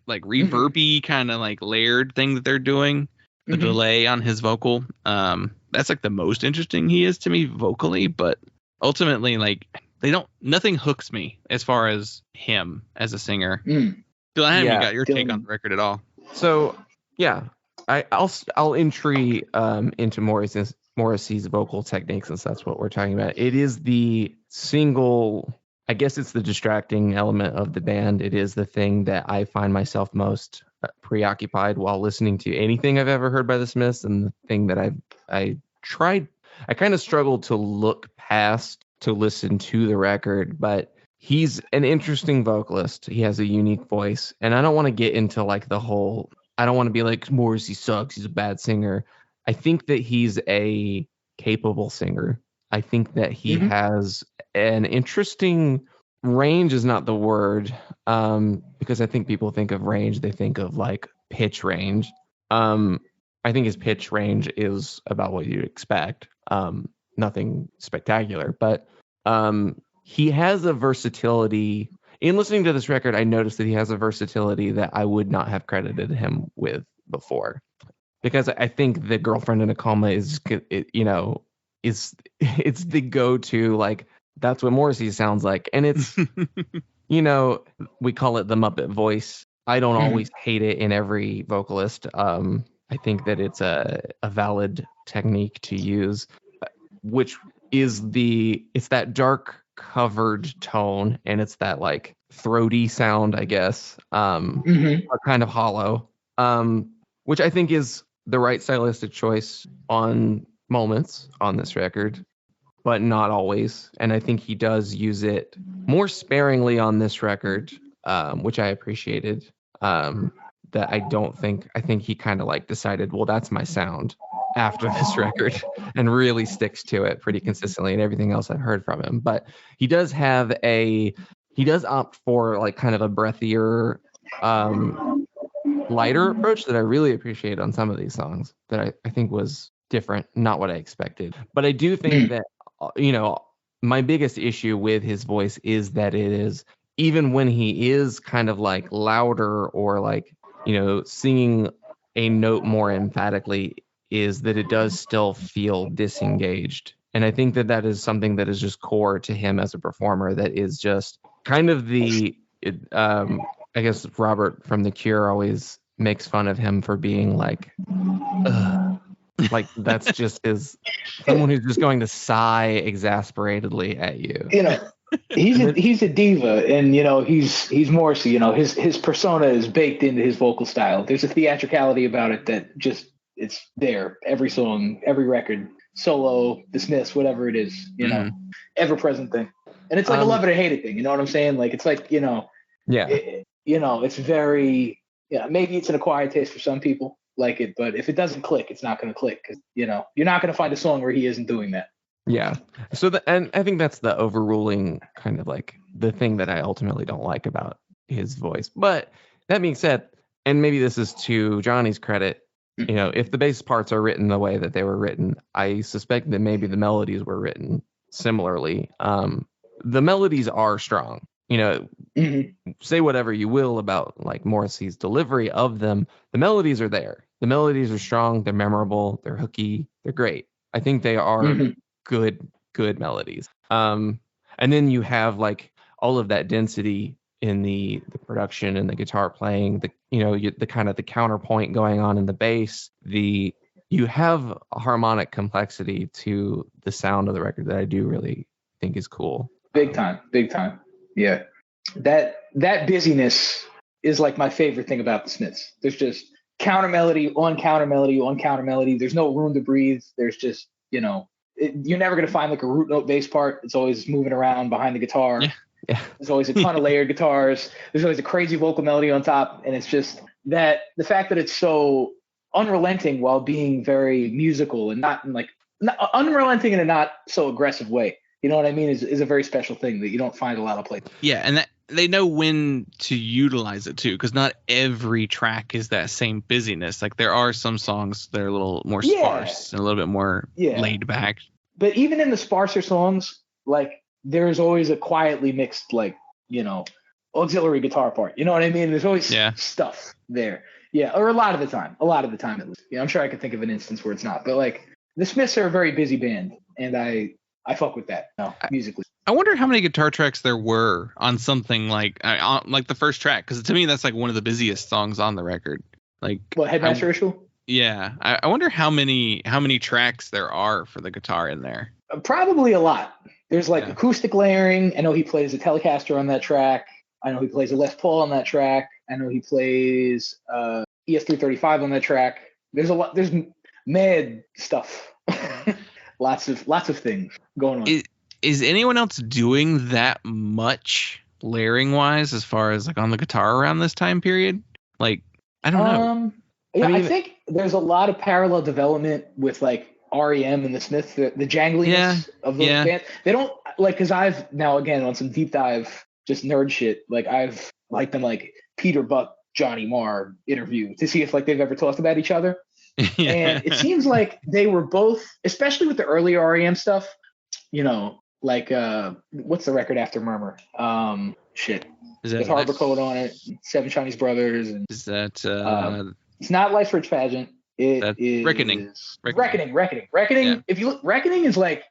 like reverby kind of like layered thing that they're doing. The delay on his vocal. That's like the most interesting he is to me vocally, but ultimately like nothing hooks me as far as him as a singer. Dylan, I haven't got your take on the record at all. So yeah, I'll entry into Morrissey's vocal technique, since that's what we're talking about. It is the single, I guess it's the distracting element of the band. It is the thing that I find myself most preoccupied while listening to anything I've ever heard by the Smiths, and the thing that I kind of struggled to look past to listen to the record, but he's an interesting vocalist. He has a unique voice, and I don't want to get into like the whole, I don't want to be like Morrissey sucks, he's a bad singer. I think that he's a capable singer. I think that he has an interesting range is not the word, because I think people think of range, they think of like pitch range. I think his pitch range is about what you'd expect. Nothing spectacular, but he has a versatility. In listening to this record, I noticed that he has a versatility that I would not have credited him with before, because I think the Girlfriend in a Coma is it's the go-to, like that's what Morrissey sounds like, and it's we call it the Muppet voice. I don't always hate it in every vocalist. I think that it's a valid technique to use, which is it's that dark covered tone, and it's that like throaty sound, I guess, kind of hollow, which I think is the right stylistic choice on moments on this record, but not always. And I think he does use it more sparingly on this record, which I appreciated. That I think he kind of like decided, well, that's my sound after this record, and really sticks to it pretty consistently and everything else I've heard from him. But he does opt for like kind of a breathier, lighter approach that I really appreciate on some of these songs that I think was different, not what I expected. But I do think that, my biggest issue with his voice is that it is, even when he is kind of like louder or like, singing a note more emphatically, is that it does still feel disengaged. And I think that is something that is just core to him as a performer, that is just kind of I guess Robert from The Cure always makes fun of him for being like, like that's just someone who's just going to sigh exasperatedly at you. He's a diva, and he's Morrissey. His persona is baked into his vocal style. There's a theatricality about it that just, it's there. Every song, every record, solo, the Smiths, whatever it is, ever present thing. And it's like a love it or hate it thing. You know what I'm saying? Like it's like it's very, maybe it's an acquired taste for some people like it, but if it doesn't click, it's not going to click, because you're not going to find a song where he isn't doing that. Yeah. So and I think that's the overruling kind of like the thing that I ultimately don't like about his voice. But that being said, and maybe this is to Johnny's credit, if the bass parts are written the way that they were written, I suspect that maybe the melodies were written similarly. The melodies are strong. Say whatever you will about like Morrissey's delivery of them, the melodies are there. The melodies are strong, they're memorable, they're hooky, they're great. I think they are good melodies. And then you have like all of that density in the production and the guitar playing, the kind of the counterpoint going on in the bass. You have a harmonic complexity to the sound of the record that I do really think is cool. Big time. Yeah. That busyness is like my favorite thing about the Smiths. There's just counter melody on counter melody on counter melody. There's no room to breathe. There's just, you're never going to find like a root note bass part. It's always moving around behind the guitar. Yeah. There's always a ton of layered guitars. There's always a crazy vocal melody on top. And it's just that the fact that it's so unrelenting while being very musical and not unrelenting in a not so aggressive way. You know what I mean? Is a very special thing that you don't find a lot of places. Yeah, and that they know when to utilize it too, because not every track is that same busyness. Like there are some songs that are a little more sparse and a little bit more laid back. But even in the sparser songs, like there's always a quietly mixed, like, auxiliary guitar part. You know what I mean? There's always stuff there. Yeah, or a lot of the time at least. I'm sure I could think of an instance where it's not. But like the Smiths are a very busy band, and I fuck with that musically. I wonder how many guitar tracks there were on something like the first track, because to me that's like one of the busiest songs on the record. Like what, Headmaster Ritual? Yeah, I wonder how many tracks there are for the guitar in there. Probably a lot. There's like Yeah. acoustic layering. I know he plays a Telecaster on that track. I know he plays a Les Paul on that track. I know he plays ES335 on that track. There's a lot. There's mad stuff. lots of things going on. Is anyone else doing that much layering wise as far as like on the guitar around this time period? Like, I don't know. Yeah, I mean- I think there's a lot of parallel development with like REM and the Smiths, the jangliness of those bands. They don't like, because I've now again on some deep dive just nerd shit. Like I've like been like Peter Buck, Johnny Marr interview to see if like they've ever talked about each other. Yeah. And it seems like they were both, especially with the earlier REM stuff, you know, like what's the record after Murmur? Shit. Is There's Harbor Code on it, Seven Chinese Brothers, and Is that it's not Life's Rich Pageant. It is Reckoning. Reckoning. Yeah. If you look, Reckoning is like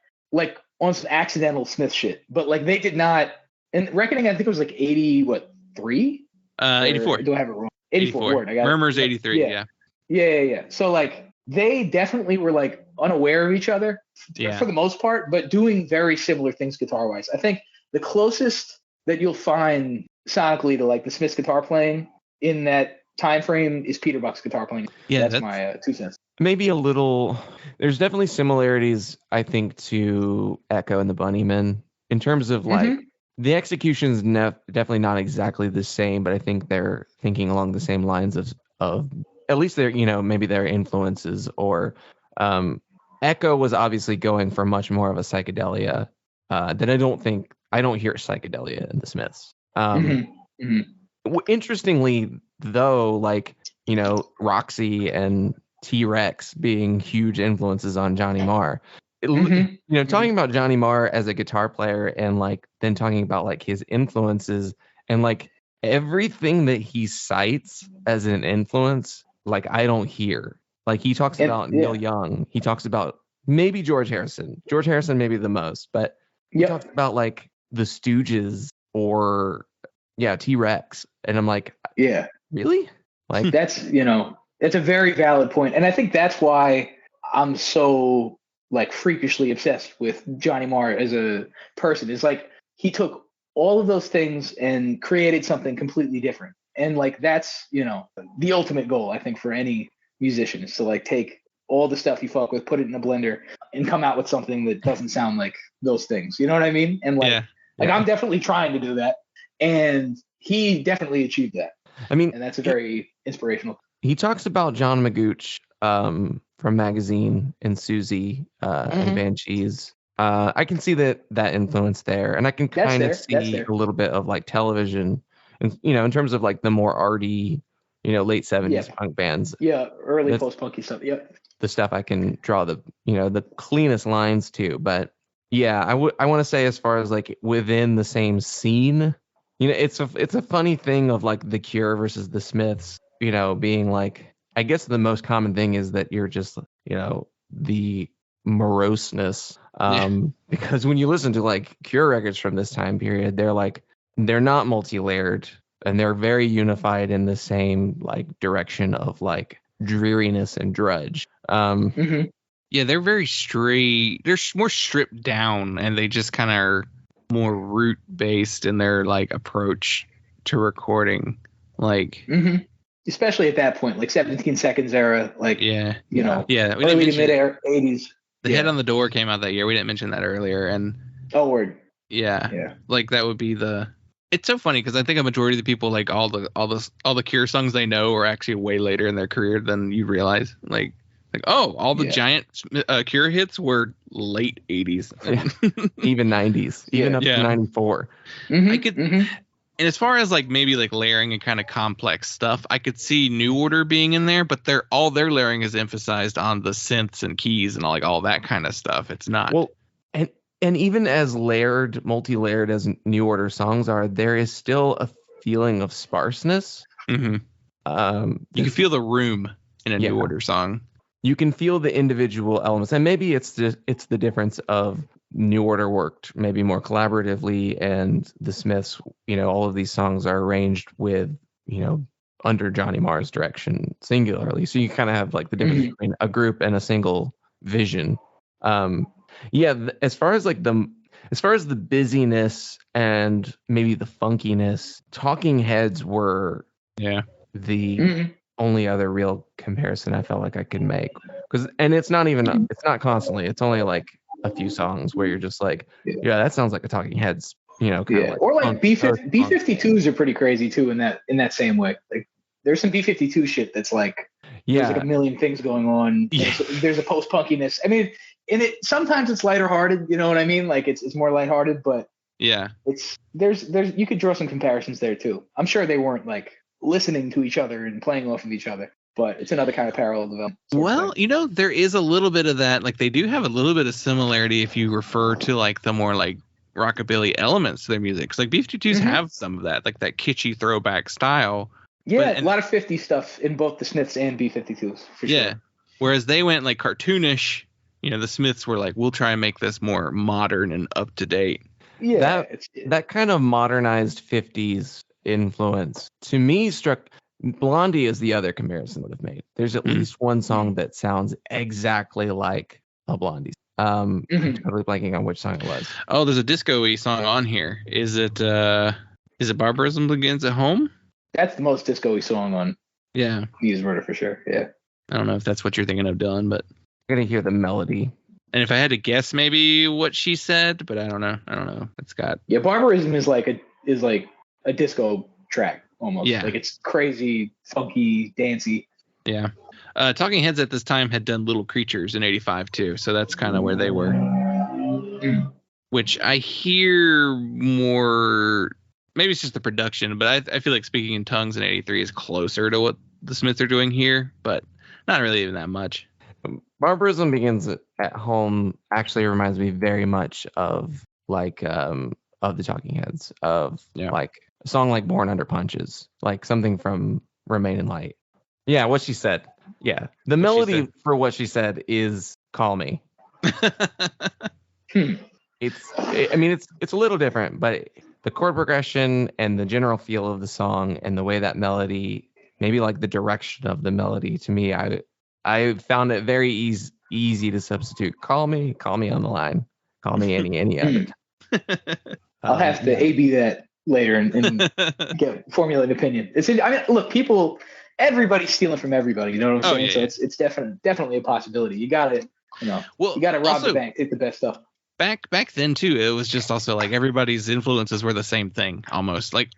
on some accidental Smith shit, but like they did not. And Reckoning, I think it was like 83. 84. Do I have it wrong? 84. Word. I got Murmur's it. 83. Yeah. Yeah. So like they definitely were like unaware of each other for the most part, but doing very similar things guitar wise. I think the closest that you'll find sonically to like the Smiths guitar playing in that time frame is Peter Buck's guitar playing. Yeah, that's my 2 cents. Maybe a little. There's definitely similarities, I think, to Echo and the Bunnymen in terms of like the execution's definitely not exactly the same, but I think they're thinking along the same lines of at least their, you know, maybe their influences. Or Echo was obviously going for much more of a psychedelia that I don't hear psychedelia in the Smiths. Interestingly, though, like, you know, Roxy and T-Rex being huge influences on Johnny Marr. You know, talking about Johnny Marr as a guitar player and like then talking about like his influences and like everything that he cites as an influence, like I don't hear. Like he talks about Neil Young, he talks about maybe George Harrison maybe the most, but he talks about like the Stooges or T-Rex, and I'm like, really? Like that's, you know, it's a very valid point, and I think that's why I'm so like freakishly obsessed with Johnny Marr as a person. Is like he took all of those things and created something completely different, and like that's, you know, the ultimate goal I think for any musician is to like take all the stuff you fuck with, put it in a blender, and come out with something that doesn't sound like those things. You know what I mean? And like, I'm definitely trying to do that, and he definitely achieved that. I mean, and that's a very inspirational. He talks about John Magooch from Magazine and Susie and Banshees. I can see that influence there, and I can kind of see a little bit of like television, and you know, in terms of like the more arty, you know, late 70s punk bands. Yeah, early post-punky stuff. Yep. The stuff I can draw the, you know, the cleanest lines to, but yeah, I want to say as far as like within the same scene, you know, it's a funny thing of like the Cure versus the Smiths, you know, being like, I guess the most common thing is that you're just, you know, the moroseness, because when you listen to like Cure records from this time period, they're not multi-layered and they're very unified in the same like direction of like dreariness and drudge. Yeah, they're very straight. They're more stripped down, and they just kind of are more root based in their like approach to recording. Like, especially at that point, like 17 Seconds era, like you know, we early to mid 80s. The Head on the Door came out that year. We didn't mention that earlier, and like that would be the. It's so funny because I think a majority of the people, like all the Cure songs they know are actually way later in their career than you realize. Like all the giant Cure hits were late 80s, even 90s, even up to 94. I could, and as far as like maybe like layering and kind of complex stuff, I could see New Order being in there, but all their layering is emphasized on the synths and keys and all that kind of stuff. It's not and even as multi-layered as New Order songs are, there is still a feeling of sparseness. You can feel the room in a New Order song. You can feel the individual elements, and maybe it's the difference of New Order worked maybe more collaboratively, and the Smiths, you know, all of these songs are arranged with, you know, under Johnny Marr's direction singularly. So you kind of have like the difference between a group and a single vision. As far as the busyness and maybe the funkiness, Talking Heads were the only other real comparison I felt like I could make. And it's not constantly. It's only like a few songs where you're just like, yeah, that sounds like a Talking Heads, kind of like, or like B-52s are pretty crazy too in that same way. Like there's some B-52 shit that's like there's like a million things going on. Yeah. There's a post-punkiness. I mean, sometimes it's lighter hearted, you know what I mean? Like it's more lighthearted, but there's you could draw some comparisons there too. I'm sure they weren't like listening to each other and playing off of each other, but it's another kind of parallel development. Well, there is a little bit of that. Like they do have a little bit of similarity if you refer to like the more like rockabilly elements to their music. Because like B-52s have some of that, like that kitschy throwback style. Yeah, a lot of 50 stuff in both the Smiths and B-52s for sure. Whereas they went like cartoonish. The Smiths were like, we'll try and make this more modern and up to date. Yeah, that kind of modernized 50s influence to me struck. Blondie is the other comparison that I've made. There's at least one song that sounds exactly like a Blondie. I'm totally blanking on which song it was. Oh, there's a disco-y song on here. Is it Barbarism Begins at Home? That's the most disco-y song on Need's Murder for sure. Yeah. I don't know if that's what you're thinking of, Dylan, but I'm gonna hear the melody. And if I had to guess, maybe what she said, but I don't know. It's got Barbarism is like a disco track almost. Yeah. Like it's crazy, funky, dancey. Yeah. Talking Heads at this time had done Little Creatures in '85 too, so that's kind of where they were. Which I hear more. Maybe it's just the production, but I feel like Speaking in Tongues in '83 is closer to what the Smiths are doing here, but not really even that much. Barbarism Begins at Home actually reminds me very much of like of the Talking Heads, of like a song like Born Under Punches, like something from Remain in Light. Yeah, what she said. Yeah, the melody for what she said is Call Me. It's a little different, but the chord progression and the general feel of the song and the way that melody, maybe like the direction of the melody, to me, I found it very easy to substitute. Call me on the line. Call me any other. I'll have to A/B that later and formulate an opinion. Look, everybody's stealing from everybody. You know what I'm saying? Yeah. So it's definitely a possibility. You gotta rob the bank, take the best stuff. Back then too, it was just also like everybody's influences were the same thing, almost like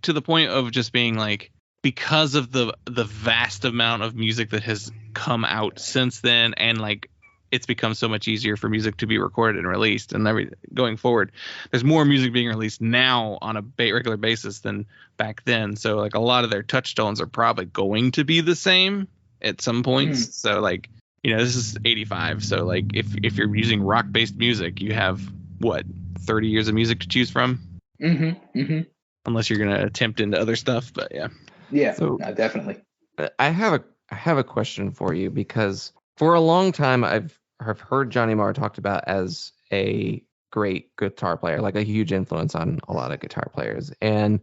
to the point of just being like, because of the vast amount of music that has come out since then, and like it's become so much easier for music to be recorded and released, and going forward, there's more music being released now on a regular basis than back then. So like a lot of their touchstones are probably going to be the same at some points. So like, this is '85. So like if you're using rock based music, you have 30 years of music to choose from. Unless you're gonna attempt into other stuff, but yeah. Yeah, so, definitely. I have a question for you, because for a long time I've heard Johnny Marr talked about as a great guitar player, like a huge influence on a lot of guitar players. And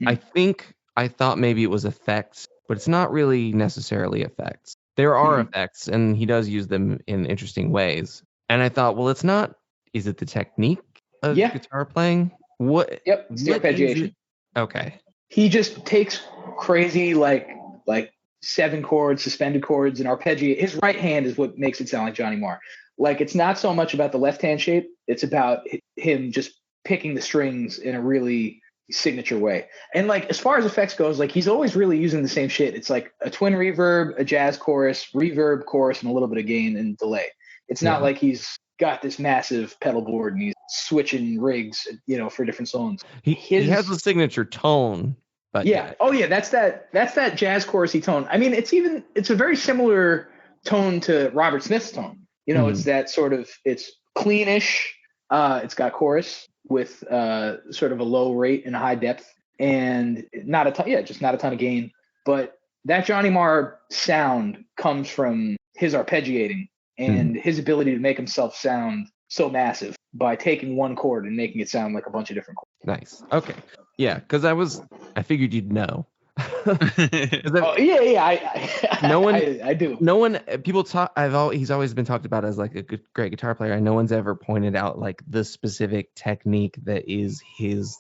I thought maybe it was effects, but it's not really necessarily effects. There are effects, and he does use them in interesting ways. And I thought, well, it's not. Is it the technique of guitar playing? What? Yep, it's the arpeggiation. Okay. He just takes crazy like 7 chords, suspended chords, and arpeggiate. His right hand is what makes it sound like Johnny Marr. Like, it's not so much about the left hand shape. It's about him just picking the strings in a really signature way. And like, as far as effects goes, like, he's always really using the same shit. It's like a twin reverb, a jazz chorus, reverb, chorus, and a little bit of gain and delay. It's not like he's got this massive pedal board and he's switching rigs, for different songs. He has a signature tone. But that's that jazz chorusy tone. I mean, it's a very similar tone to Robert Smith's tone. It's that sort of, it's cleanish. It's got chorus with sort of a low rate and a high depth, and not a ton of gain. But that Johnny Marr sound comes from his arpeggiating and his ability to make himself sound so massive by taking one chord and making it sound like a bunch of different chords. Nice. Okay. Yeah, because I figured you'd know. Oh yeah, No one- I do. No one, people talk. He's always been talked about as like a great guitar player, and no one's ever pointed out like the specific technique that is his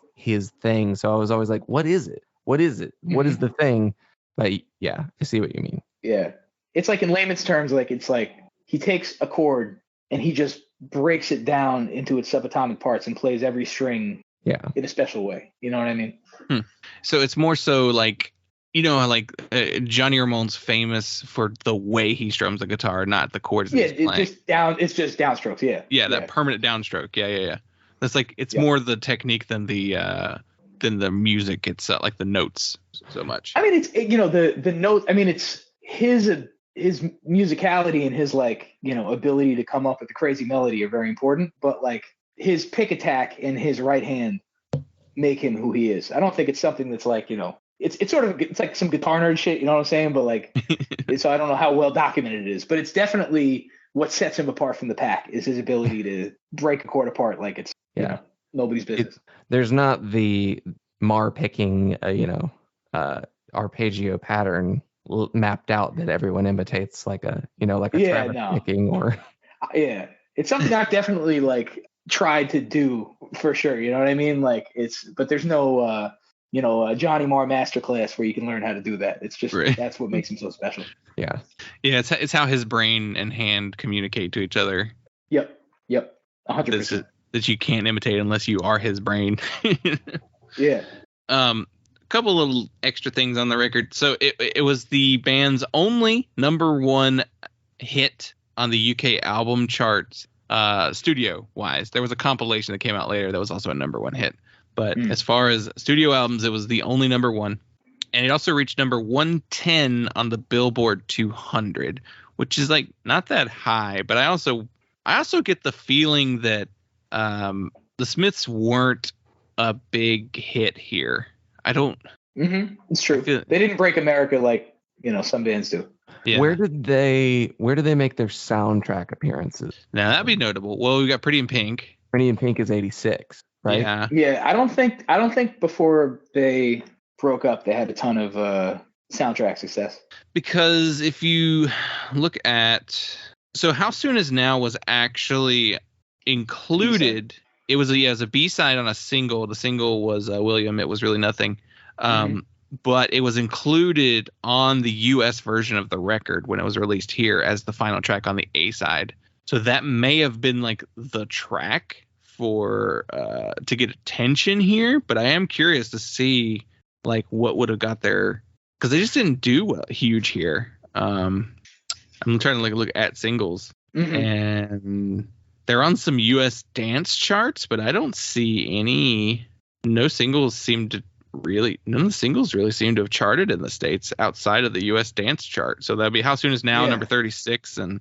thing. So I was always like, what is it? What is it? What is the thing? But yeah, I see what you mean. Yeah, it's like in layman's terms, like it's like he takes a chord and he just breaks it down into its subatomic parts and plays every string in a special way. You know what I mean? So it's more so like, you know, how like Johnny Ramone's famous for the way he strums the guitar, not the chords that he's playing. It's just downstrokes. Yeah. That permanent downstroke. Yeah. That's like, it's more the technique than the music itself, like the notes so much. I mean, it's the note. I mean, it's his musicality and his like ability to come up with a crazy melody are very important, but like his pick attack and his right hand make him who he is. I don't think it's something that's like it's sort of, it's like some guitar nerd shit, you know what I'm saying? But like, so I don't know how well documented it is, but it's definitely what sets him apart from the pack is his ability to break a chord apart like it's nobody's business. There's not the Mar picking, arpeggio pattern mapped out that everyone imitates, like a Trevor picking or. Yeah, it's something I've definitely like tried to do for sure. You know what I mean? Like but there's no, a Johnny Marr masterclass where you can learn how to do that. It's just that's what makes him so special. Yeah. Yeah, it's how his brain and hand communicate to each other. Yep. 100%. That you can't imitate unless you are his brain. Yeah. Couple little extra things on the record. So it was the band's only number one hit on the UK album charts, studio wise. There was a compilation that came out later that was also a number one hit. But as far as studio albums, it was the only number one. And it also reached number 110 on the Billboard 200, which is like not that high. But I also get the feeling that the Smiths weren't a big hit here. I don't. It's true. They didn't break America like some bands do. Yeah. Where did they make their soundtrack appearances? Now that'd be notable. Well, we got Pretty in Pink. Pretty in Pink is 86, right? Yeah. I don't think before they broke up they had a ton of soundtrack success. Because if you look at How Soon Is Now was actually included. B-side. It was a B-side on a single. The single was William. It was really nothing. But it was included on the U.S. version of the record when it was released here as the final track on the A-side. So that may have been like the track for to get attention here. But I am curious to see like what would have got there, because they just didn't do huge here. I'm trying to look at singles, and they're on some U.S. dance charts, but I don't see none of the singles really seem to have charted in the States outside of the U.S. dance chart. So that'd be How Soon Is Now, number 36, and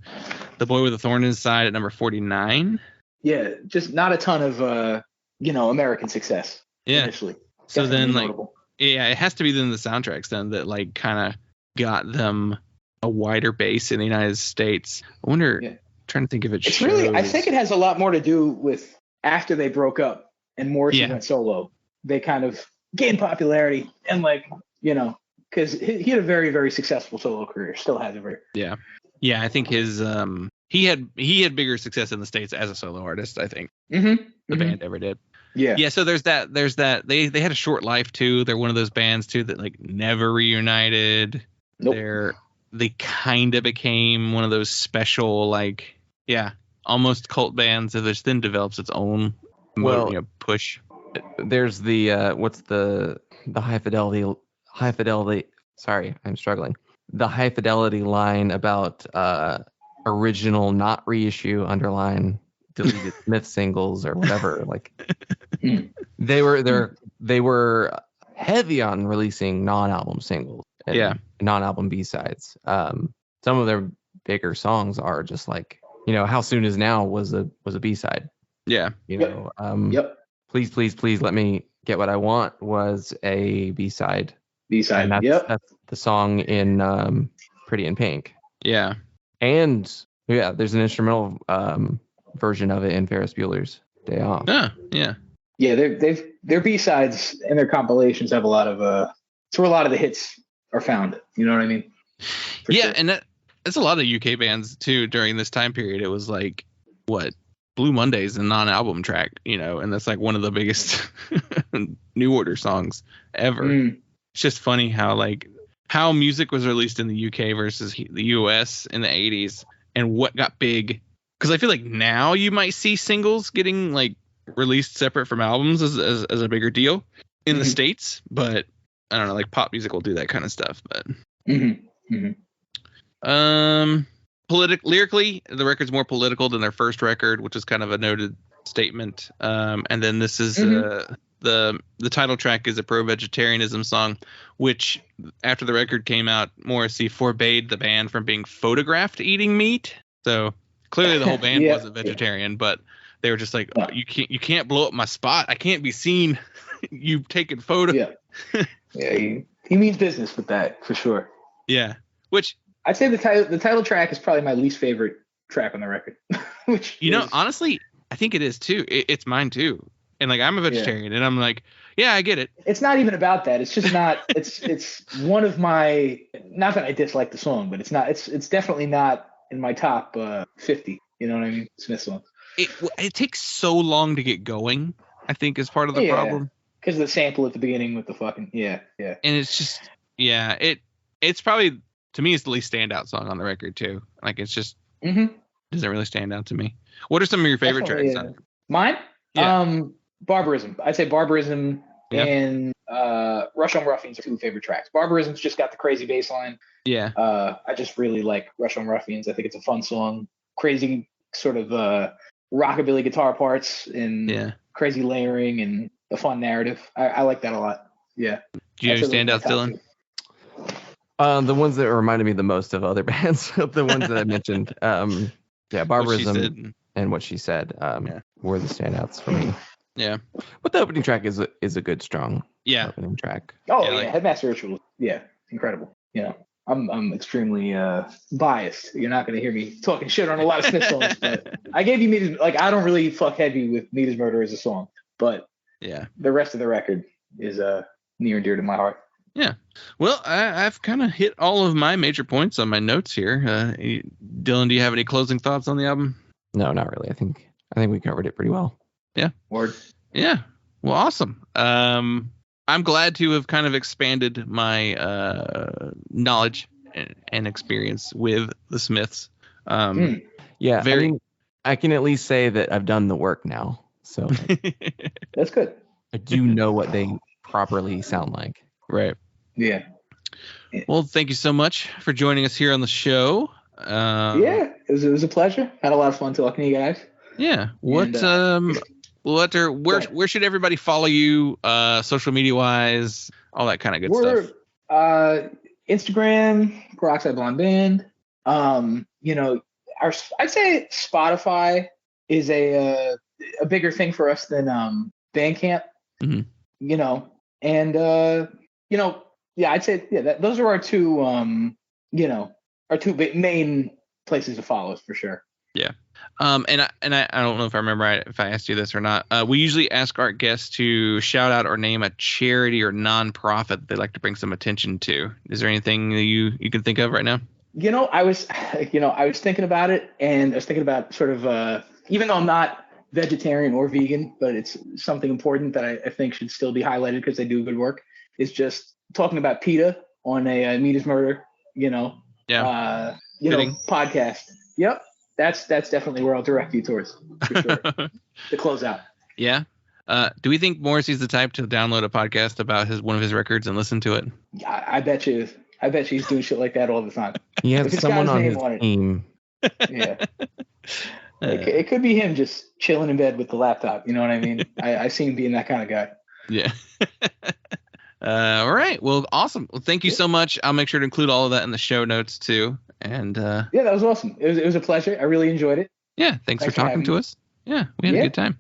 The Boy with a Thorn in His Side at number 49. Yeah, just not a ton of, American success initially. So Definitely then notable. it has to be then the soundtracks then that like kind of got them a wider base in the United States. I wonder, trying to think if it shows. I think it has a lot more to do with after they broke up and Morrison went solo, they kind of gained popularity and because he had a very, very successful solo career, still has a very. Yeah, I think his he had bigger success in the States as a solo artist, I think. The band ever did. Yeah, so there's that they had a short life too. They're one of those bands too that like never reunited. Nope. They kind of became one of those special almost cult bands that just then develops its own push. There's the what's the high fidelity. Sorry, I'm struggling. The high fidelity line about original not reissue underline deleted Smith singles or whatever. Like they were heavy on releasing non-album singles and non-album B-sides. Some of their bigger songs are just like How Soon Is Now was a B-side. Please, please, please let me get what I want was a B-side. B-side. And that's the song in Pretty in Pink. Yeah. And there's an instrumental version of it in Ferris Bueller's Day Off. Yeah. Yeah, their B-sides and their compilations have a lot of it's where a lot of the hits are found. You know what I mean? For Yeah, sure. and that's a lot of UK bands too during this time period. It was like what Blue Monday's a non-album track, and that's like one of the biggest New Order songs ever. It's just funny how music was released in the UK versus the US in the 80s and what got big. Because I feel like now you might see singles getting like released separate from albums as a bigger deal in the States, but I don't know, like pop music will do that kind of stuff. But lyrically, the record's more political than their first record, which is kind of a noted statement. And then this is the title track is a pro-vegetarianism song, which after the record came out, Morrissey forbade the band from being photographed eating meat. So clearly the whole band wasn't vegetarian, but they were just like, oh, you can't blow up my spot. I can't be seen you taking photos. Yeah, he means business with that for sure. Yeah, which I'd say the title track is probably my least favorite track on the record. Which honestly, I think it is too. It's mine too. And like I'm a vegetarian, and I'm like, yeah, I get it. It's not even about that. It's just not. It's one of my. Not that I dislike the song, but it's not. It's definitely not in my top 50. You know what I mean? Smith songs. It takes so long to get going. I think is part of the problem. Because of the sample at the beginning with the fucking And it's just it's probably to me it's the least standout song on the record too. Like it's just doesn't really stand out to me. What are some of your favorite tracks on it? Mine? Yeah. Barbarism. I'd say Barbarism and Rush on Ruffians are two favorite tracks. Barbarism's just got the crazy bass line. Yeah. I just really like Rush on Ruffians. I think it's a fun song. Crazy sort of rockabilly guitar parts and crazy layering and a fun narrative. I like that a lot. Yeah. Do you understand out, Dylan? The ones that reminded me the most of other bands, the ones that I mentioned. Barbarism and What She Said were the standouts for me. Yeah. But the opening track is a good, strong opening track. Oh, yeah. Headmaster Ritual. Yeah. Incredible. I'm extremely biased. You're not going to hear me talking shit on a lot of Smith songs, but I gave you Meat is, I don't really fuck heavy with Meat is Murder as a song, but the rest of the record is near and dear to my heart. Yeah. Well, I've kind of hit all of my major points on my notes here. Dylan, do you have any closing thoughts on the album? No, not really. I think we covered it pretty well. Yeah. Word. Yeah. Well, awesome. I'm glad to have kind of expanded my knowledge and experience with the Smiths. Yeah. I can at least say that I've done the work now. So that's good. I do know what they properly sound like. Right. Yeah. Well, thank you so much for joining us here on the show. It was a pleasure. Had a lot of fun talking to you guys. Yeah. Where should everybody follow you, social media wise, all that kind of good stuff? Instagram, Peroxide Blonde Band. I'd say Spotify is a bigger thing for us than Bandcamp. I'd say those are our two main places to follow us for sure. Yeah. And I don't know if I remember if I asked you this or not. We usually ask our guests to shout out or name a charity or nonprofit that they'd like to bring some attention to. Is there anything that you can think of right now? I was thinking about it, and I was thinking about sort of even though I'm not vegetarian or vegan, but it's something important that I think should still be highlighted because they do good work. Is just talking about PETA on a Meat is Murder, podcast. Yep. That's definitely where I'll direct you towards for sure, to close out. Yeah. Do we think Morrissey's the type to download a podcast about one of his records and listen to it? I bet you is. I bet he's doing shit like that all the time. He has someone on his team. Yeah. It could be him just chilling in bed with the laptop. You know what I mean? I see him being that kind of guy. Yeah. All right. Well, awesome. Well, thank you so much. I'll make sure to include all of that in the show notes too. And that was awesome. It was a pleasure. I really enjoyed it. Yeah. Thanks for talking to us. Yeah. We had a good time.